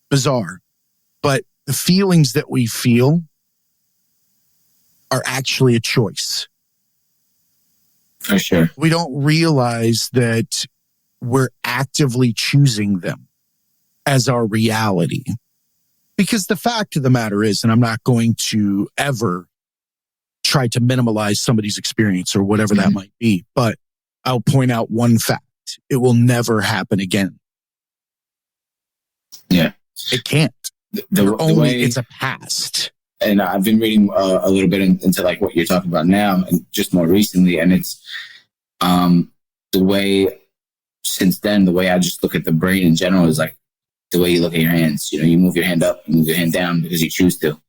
bizarre, but the feelings that we feel are actually a choice. For sure. We don't realize that we're actively choosing them as our reality. Because the fact of the matter is, and I'm not going to ever try to minimize somebody's experience or whatever that might be, but I'll point out one fact. It will never happen again. Yeah. It can't. It's a past. And I've been reading a little bit into like what you're talking about now and just more recently. And it's the way, since then, the way I just look at the brain in general is like the way you look at your hands. You move your hand up, you move your hand down because you choose to.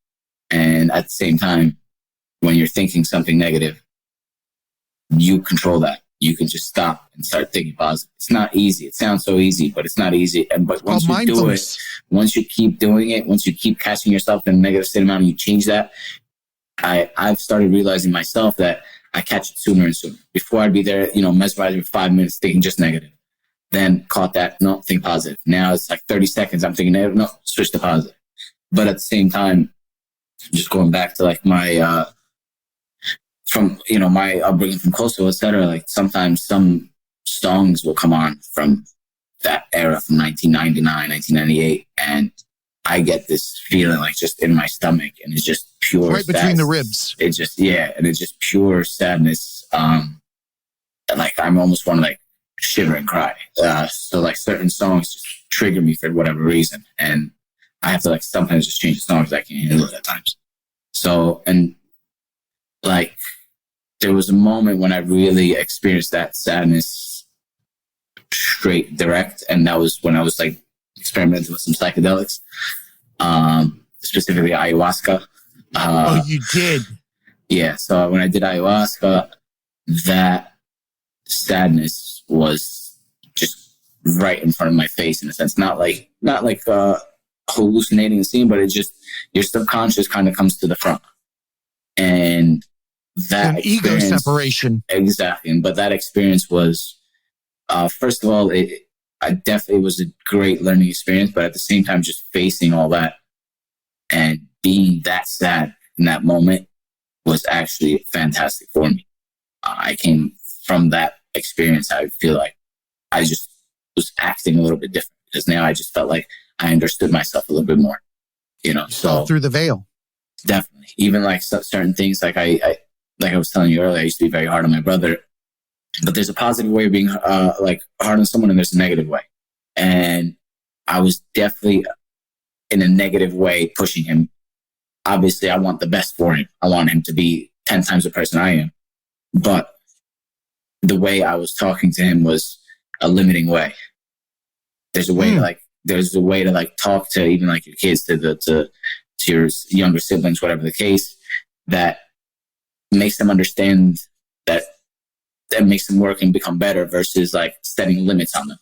And at the same time, when you're thinking something negative, you control that. You can just stop and start thinking positive. It's not easy. It sounds so easy, but it's not easy. But once you do it, once you keep doing it, once you keep catching yourself in a negative state of mind and you change that, I've started realizing myself that I catch it sooner and sooner. Before I'd be there, mesmerizing for 5 minutes, thinking just negative. Then caught that, no, think positive. Now it's like 30 seconds, I'm thinking negative, no, switch to positive. But at the same time, just going back to like my, from, my upbringing from Kosovo, etc. Like sometimes some songs will come on from that era from 1999, 1998. And I get this feeling like just in my stomach and it's just pure right between sadness. The ribs. It's just, and it's just pure sadness. Like I'm almost want to like shiver and cry. So like certain songs just trigger me for whatever reason. And I have to like sometimes just change the songs. I can't handle it at times. So, and like, there was a moment when I really experienced that sadness straight direct. And that was when I was like experimenting with some psychedelics, specifically ayahuasca. Oh, you did? Yeah. So when I did ayahuasca, that sadness was just right in front of my face in a sense. Not like hallucinating the scene, but it just, your subconscious kind of comes to the front. And that an ego separation. Exactly. But that experience was, first of all, I definitely was a great learning experience, but at the same time, just facing all that and being that sad in that moment was actually fantastic for me. I came from that experience. I feel like I just was acting a little bit different because now I just felt like I understood myself a little bit more, So through the veil. Definitely. Even like certain things, like I was telling you earlier, I used to be very hard on my brother, but there's a positive way of being like hard on someone and there's a negative way. And I was definitely in a negative way pushing him. Obviously, I want the best for him. I want him to be 10 times the person I am. But the way I was talking to him was a limiting way. There's a way to like talk to even like your kids, to your younger siblings, whatever the case, that makes them understand that makes them work and become better versus like setting limits on them.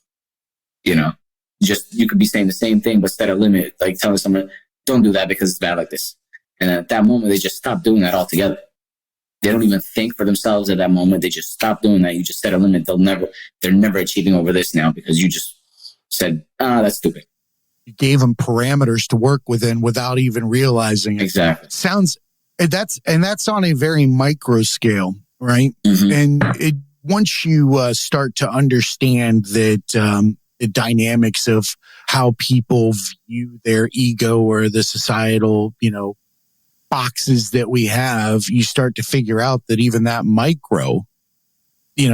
Just you could be saying the same thing, but set a limit, like telling someone, don't do that because it's bad like this. And at that moment, they just stop doing that altogether. They don't even think for themselves at that moment. They just stop doing that. You just set a limit. They're never achieving over this now because you just said, that's stupid. You gave them parameters to work within without even realizing it. Exactly. That's on a very micro scale, right? Mm-hmm. And once you start to understand that the dynamics of how people view their ego or the societal, boxes that we have, you start to figure out that even that micro,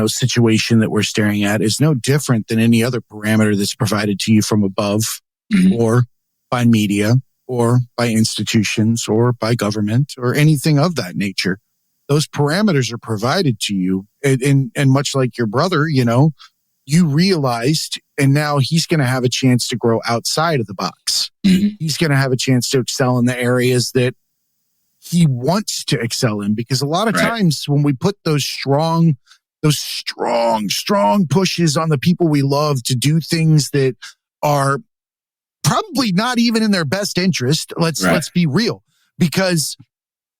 situation that we're staring at is no different than any other parameter that's provided to you from above, mm-hmm. or by media or by institutions or by government or anything of that nature. Those parameters are provided to you. And much like your brother, you realized, and now he's going to have a chance to grow outside of the box. Mm-hmm. He's going to have a chance to excel in the areas that he wants to excel in, because a lot of times when we put those strong pushes on the people we love to do things that are probably not even in their best interest, let's be real, because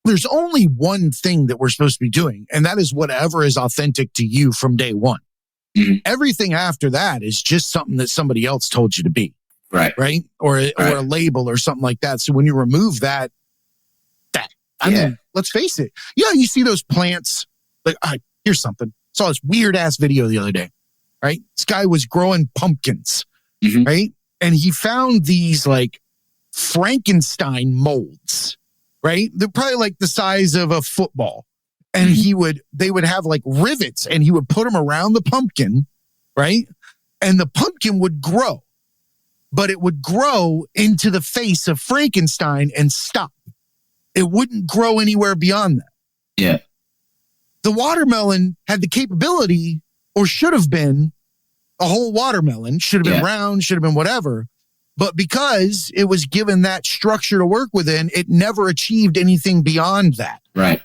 there's only one thing that we're supposed to be doing, and that is whatever is authentic to you from day one. Mm-hmm. Everything after that is just something that somebody else told you to be. Right. Or a label or something like that. So when you remove that, I mean, let's face it. Yeah, you see those plants. Like, here's something. Saw this weird ass video the other day. Right, this guy was growing pumpkins. Mm-hmm. Right, and he found these like Frankenstein molds. Right, they're probably like the size of a football, and mm-hmm. they would have like rivets, and he would put them around the pumpkin. Right, and the pumpkin would grow, but it would grow into the face of Frankenstein and stop. It wouldn't grow anywhere beyond that. Yeah. The watermelon had the capability, or should have been, a whole watermelon, should have been round, should have been whatever. But because it was given that structure to work within, it never achieved anything beyond that. Right.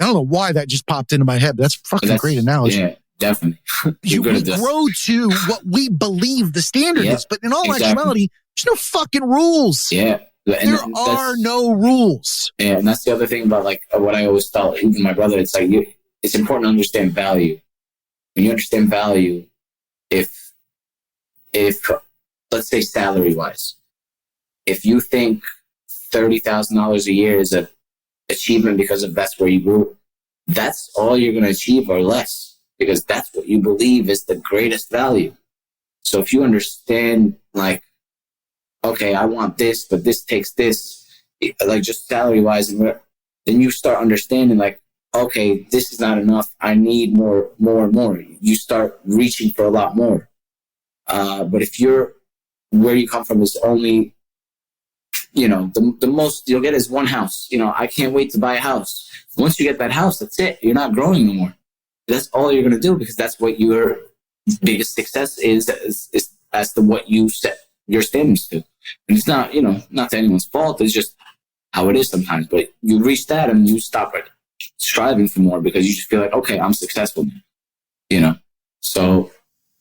I don't know why that just popped into my head, but that's a great analogy. Yeah, definitely. We grow to what we believe the standard is, but in all actuality, there's no fucking rules. Yeah. There are no rules. Yeah, and that's the other thing about like what I always tell even my brother. It's like it's important to understand value. When you understand value, if let's say salary wise, if you think $30,000 a year is an achievement because of that's where you grew, that's all you're going to achieve or less, because that's what you believe is the greatest value. So if you understand like, okay, I want this, but this takes this, like just salary-wise, and then you start understanding, like, okay, this is not enough. I need more and more. You start reaching for a lot more. But if where you come from is only, the most you'll get is one house. I can't wait to buy a house. Once you get that house, that's it. You're not growing anymore. That's all you're going to do, because that's what your biggest success is as to what you set your standards to. And it's not, not to anyone's fault. It's just how it is sometimes. But you reach that and you stop striving for more, because you just feel like, okay, I'm successful now. So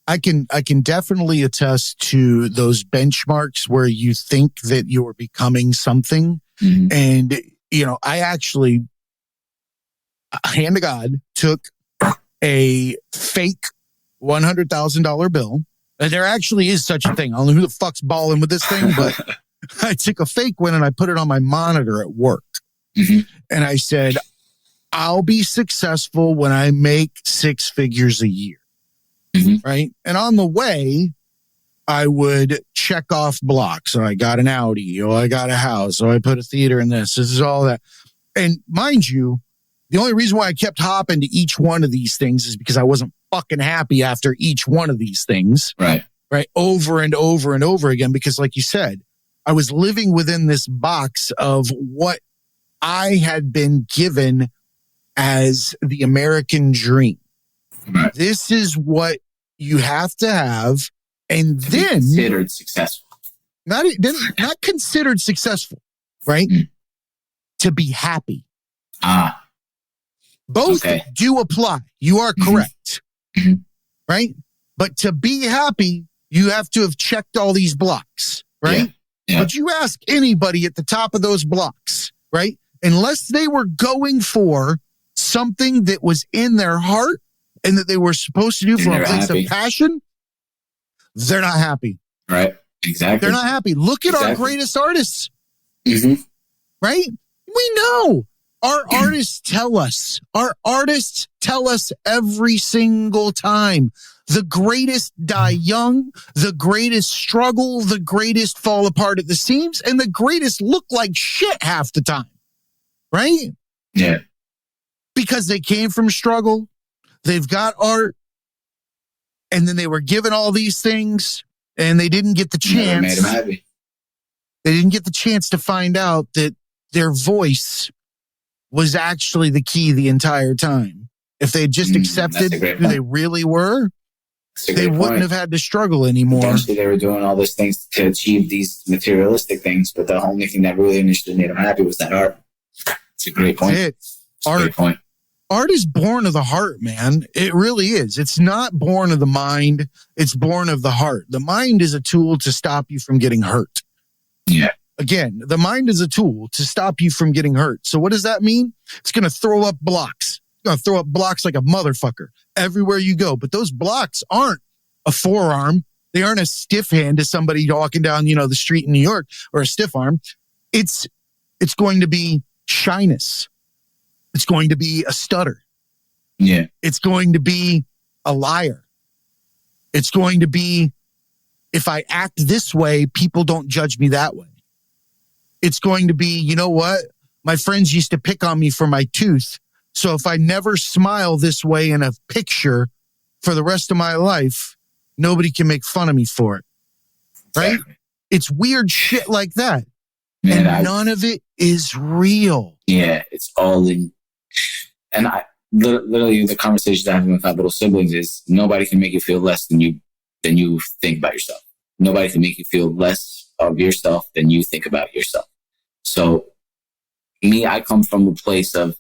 I can definitely attest to those benchmarks where you think that you're becoming something. Mm-hmm. And, I actually, hand to God, took a fake $100,000 bill There actually is such a thing. I don't know who the fuck's balling with this thing, but I took a fake one and I put it on my monitor at work. Mm-hmm. And I said, I'll be successful when I make 6 figures a year. Mm-hmm. Right. And on the way, I would check off blocks. So I got an Audi, or I got a house, or I put a theater in this. This is all that. And mind you, the only reason why I kept hopping to each one of these things is because I wasn't fucking happy after each one of these things. Right. Right. Over and over and over again. Because like you said, I was living within this box of what I had been given as the American dream. Right. This is what you have to have. And To then be considered successful. Not considered successful, right? Mm. To be happy. Both Okay. do apply. You are correct. Mm-hmm. Right? But to be happy, you have to have checked all these blocks, right? Yeah. But you ask anybody at the top of those blocks, right? Unless they were going for something that was in their heart and that they were supposed to do from a place of passion, they're not happy. Right. Exactly. They're not happy. Look at our greatest artists. Mm-hmm. Right? We know. Our artists tell us. Our artists tell us every single time. The greatest die young, the greatest struggle, the greatest fall apart at the seams, and the greatest look like shit half the time. Right? Yeah. Because they came from struggle, they've got art, and then they were given all these things, and they didn't get the chance. Made them happy. They didn't get the chance to find out that their voice was actually the key the entire time. If they had just accepted who they really were, they wouldn't have had to struggle anymore. Eventually, they were doing all those things to achieve these materialistic things, but the only thing that really initially made them happy was that art. It's a great point. Great point. Art is born of the heart, man. It really is. It's not born of the mind. It's born of the heart. The mind is a tool to stop you from getting hurt. Yeah. Again, the mind is a tool to stop you from getting hurt. So what does that mean? It's going to throw up blocks. It's going to throw up blocks like a motherfucker everywhere you go. But those blocks aren't a forearm. They aren't a stiff hand to somebody walking down, the street in New York, or a stiff arm. It's going to be shyness. It's going to be a stutter. Yeah. It's going to be a liar. It's going to be, if I act this way, people don't judge me that way. It's going to be, you know what? My friends used to pick on me for my tooth. So if I never smile this way in a picture for the rest of my life, nobody can make fun of me for it. Right? Exactly. It's weird shit like that. Man, and none of it is real. Yeah, it's all in. And literally the conversations I have with my little siblings is nobody can make you feel less than you think about yourself. Nobody can make you feel less of yourself than you think about yourself. So me, I come from a place of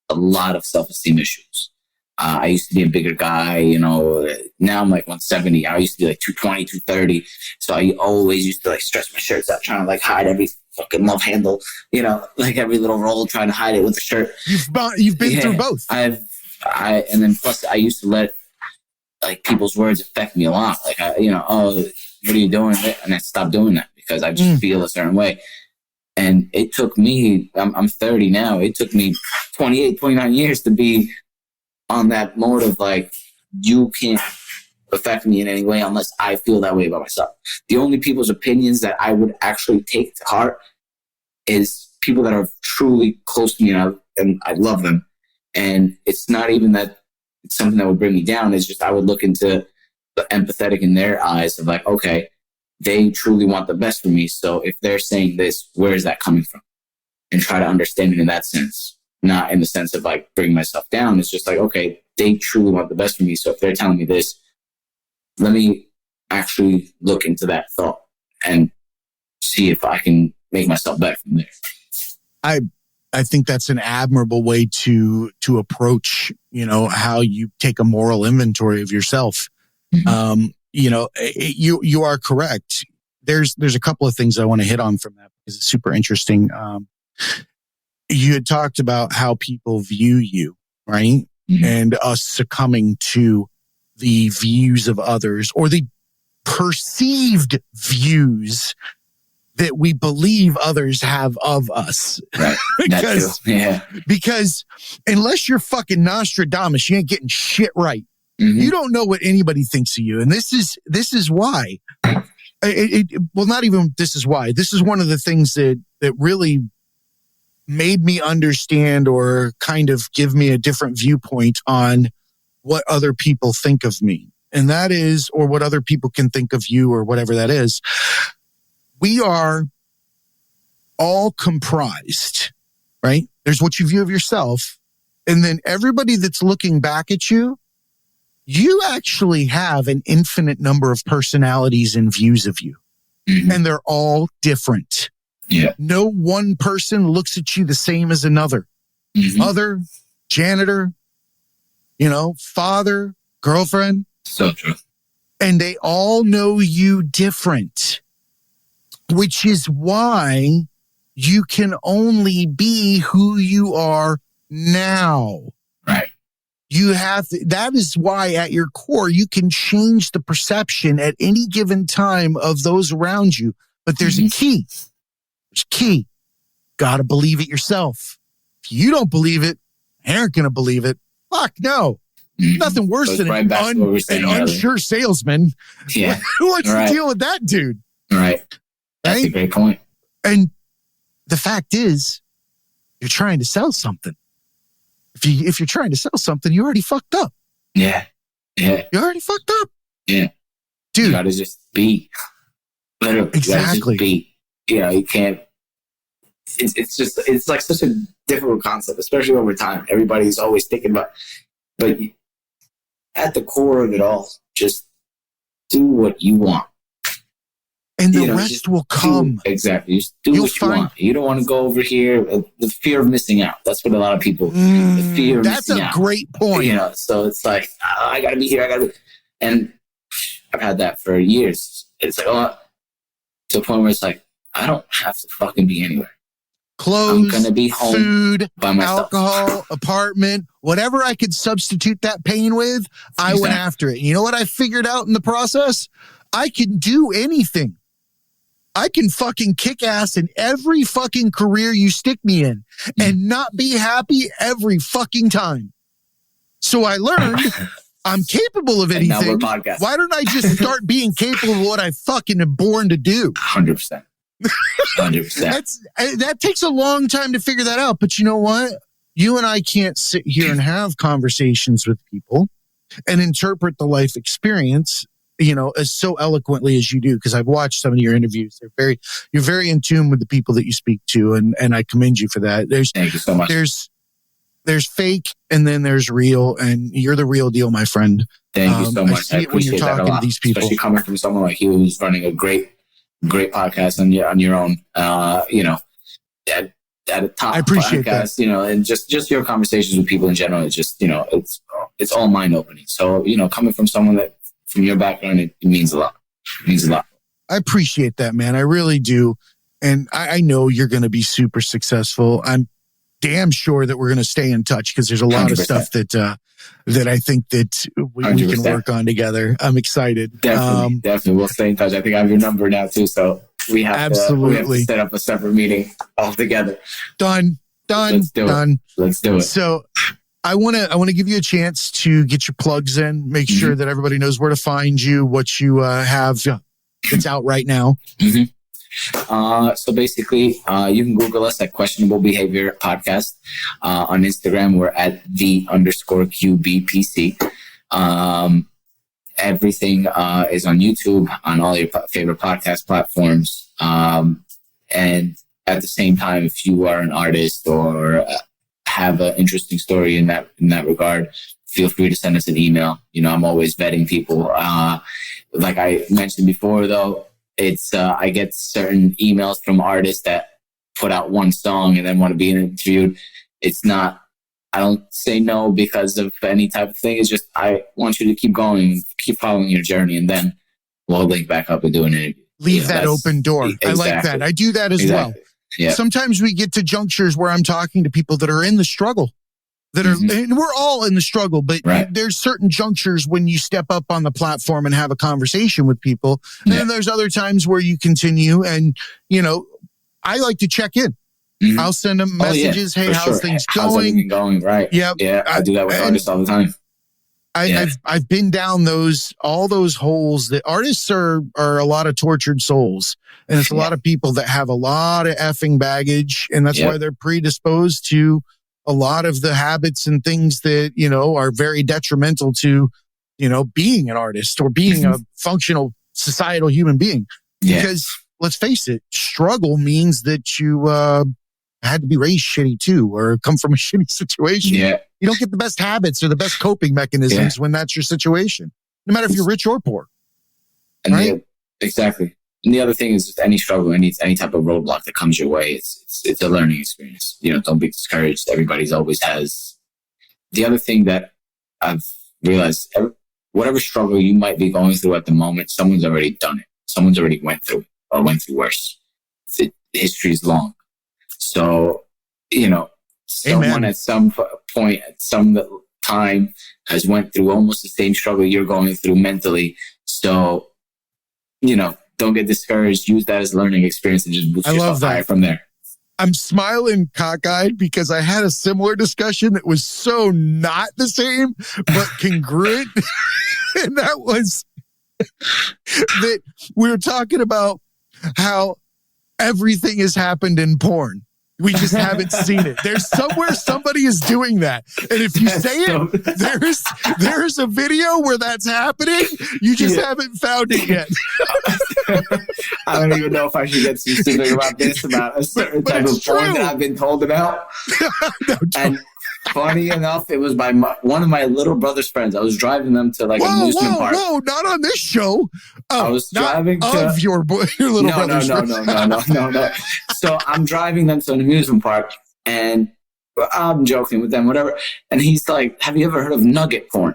a lot of self-esteem issues. I used to be a bigger guy, now I'm like 170. I used to be like 220, 230. So I always used to like stretch my shirts out, trying to like hide every fucking love handle, like every little roll, trying to hide it with the shirt. You've been through both. And then plus I used to let like people's words affect me a lot. Like, oh, what are you doing? And I stopped doing that because I just feel a certain way. And it took me, I'm 30 now. It took me 28, 29 years to be on that mode of like, you can't affect me in any way unless I feel that way about myself. The only people's opinions that I would actually take to heart is people that are truly close to me and I love them. And it's not even that it's something that would bring me down. It's just I would look into the empathetic in their eyes of like, okay, they truly want the best for me. So if they're saying this, where is that coming from? And try to understand it in that sense, not in the sense of like bringing myself down. It's just like, okay, they truly want the best for me. So if they're telling me this, let me actually look into that thought and see if I can make myself better from there. I think that's an admirable way to approach, how you take a moral inventory of yourself. Mm-hmm. You are correct. There's a couple of things I want to hit on from that because it's super interesting. You had talked about how people view you, right? Mm-hmm. And us succumbing to the views of others or the perceived views that we believe others have of us. Right. because unless you're fucking Nostradamus, you ain't getting shit right. Mm-hmm. You don't know what anybody thinks of you. And this is why. Not even this is why. This is one of the things that really made me understand or kind of give me a different viewpoint on what other people think of me. And that is, or what other people can think of you or whatever that is. We are all comprised, right? There's what you view of yourself. And then everybody that's looking back at you, you actually have an infinite number of personalities and views of you. Mm-hmm. And they're all different. Yeah. No one person looks at you the same as another. Mm-hmm. Mother, janitor, father, girlfriend. So true. And they all know you different, which is why you can only be who you are now. Right. That is why at your core, you can change the perception at any given time of those around you. But there's a key. There's a key. Got to believe it yourself. If you don't believe it, aren't going to believe it. Fuck no. Mm-hmm. Nothing worse than an unsure salesman. Yeah. Who wants to deal with that dude? Right. That's a great point. And the fact is, you're trying to sell something. If you're trying to sell something, you already fucked up. Yeah. Yeah. You already fucked up. Yeah. Dude. You gotta just be. Literally. Exactly. You gotta just be. You can't. It's like such a difficult concept, especially over time. Everybody's always thinking about, but at the core of it all, just do what you want. And the rest will come. Exactly. Just do what you want. You don't want to go over here. The fear of missing out. That's what a lot of people, the fear of missing out. That's a great point. So it's like, I got to be here. And I've had that for years. It's like, to a point where it's like, I don't have to fucking be anywhere. Clothes, I'm gonna be home, food, by myself. Alcohol, apartment, whatever I could substitute that pain with, I went after it. You know what I figured out in the process? I can do anything. I can fucking kick ass in every fucking career you stick me in and not be happy every fucking time. So I learned I'm capable of anything. Why don't I just start being capable of what I fucking am born to do? 100%. 100%. That takes a long time to figure that out. But you know what? You and I can't sit here and have conversations with people and interpret the life experience, as so eloquently as you do, because I've watched some of your interviews. You're very in tune with the people that you speak to, and I commend you for that. Thank you so much. There's fake and then there's real, and you're the real deal, my friend. Thank you so much. I see it when you're talking to these people. Especially coming from someone like you who's running a great podcast on your own, at a top I appreciate podcast, that. And just your conversations with people in general, it's just, it's all mind opening. So, coming from someone from your background, it means a lot. It means a lot. I appreciate that, man. I really do. And I know you're going to be super successful. I'm damn sure that we're going to stay in touch because there's a lot 100%. Of stuff that I think that we can work on together. I'm excited. Definitely. We'll stay in touch. I think I have your number now too. So we have to set up a separate meeting altogether. Done. Let's do it. So I want to give you a chance to get your plugs in, make sure that everybody knows where to find you, what you have that's out right now. So basically, you can Google us at Questionable Behavior Podcast. On Instagram, we're at _QBPC. Everything is on YouTube, on all your favorite podcast platforms. And at the same time, if you are an artist or have an interesting story in that regard, feel free to send us an email. I'm always vetting people. Like I mentioned before, though, it's I get certain emails from artists that put out one song and then want to be interviewed. It's not, I don't say no because of any type of thing. It's just, I want you to keep going, keep following your journey, and then we'll link back up and do an interview. Leave that open door. Exactly. I like that. I do that as well. Yeah. Sometimes we get to junctures where I'm talking to people that are in the struggle. that are, and we're all in the struggle, but right. there's certain junctures when you step up on the platform and have a conversation with people. And then there's other times where you continue and, you know, I like to check in. I'll send them messages. Hey, how's things going? How's everything going? Right. Yep. Yeah. I do that with artists all the time. I've been down all those holes that artists are a lot of tortured souls. And it's a lot of people that have a lot of effing baggage. And that's why they're predisposed to a lot of the habits and things that, you know, are very detrimental to, you know, being an artist or being a functional societal human being. Because let's face it, struggle means that you had to be raised shitty too, or come from a shitty situation. Yeah. You don't get the best habits or the best coping mechanisms when that's your situation, no matter if you're rich or poor. And right? Exactly. And the other thing is just any struggle, any type of roadblock that comes your way, it's a learning experience. You know, don't be discouraged. Everybody's always has. The other thing that I've realized, whatever struggle you might be going through at the moment, someone's already done it. Someone's already went through it or went through worse. History is long. So, you know, someone at some point, at some time has went through almost the same struggle you're going through mentally. So, you know, don't get discouraged. Use that as a learning experience and just boost yourself higher from there. I'm smiling cockeyed because I had a similar discussion that was so not the same, but congruent. And that was that we were talking about how everything has happened in porn. We just haven't seen it. There's somewhere somebody is doing that. And if you say it, there's a video where that's happening. You just haven't found it yet. I don't even know if I should get specific about this, about a certain type of porn that I've been told about. And funny enough, it was by one of my little brother's friends. I was driving them to like an amusement park. Whoa, not on this show. I was driving of your little brother's friend. No. So I'm driving them to an amusement park and I'm joking with them, whatever. And he's like, have you ever heard of nugget porn?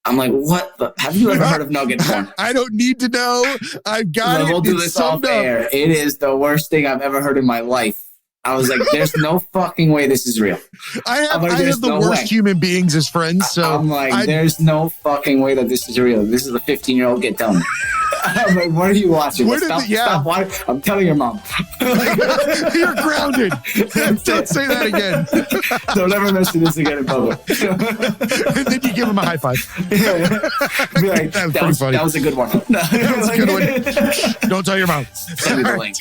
I'm like, what? Have you ever heard of nugget porn? I don't need to know. I've got it. We'll do this off air. It is the worst thing I've ever heard in my life. I was like, there's no fucking way this is real. I have the worst human beings as friends. So I'm like, there's no fucking way that this is real. This is a 15-year-old kid telling me. I'm like, what are you watching? Stop watching. I'm telling your mom. You're grounded. Don't say that again. Don't ever mention this again in public. And then you give him a high five. Be like, that was a good one. That was a good one. Don't tell your mom. Send me the link.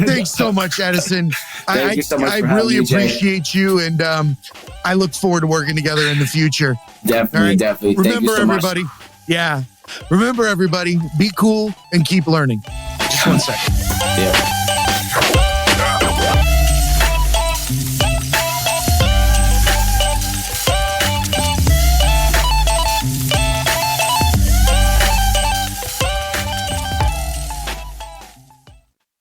Thanks so much, Edison. Thank you so much. I really appreciate you, and I look forward to working together in the future. Definitely. Remember, everybody. Yeah. Remember, everybody, be cool and keep learning. Just 1 second. Yeah.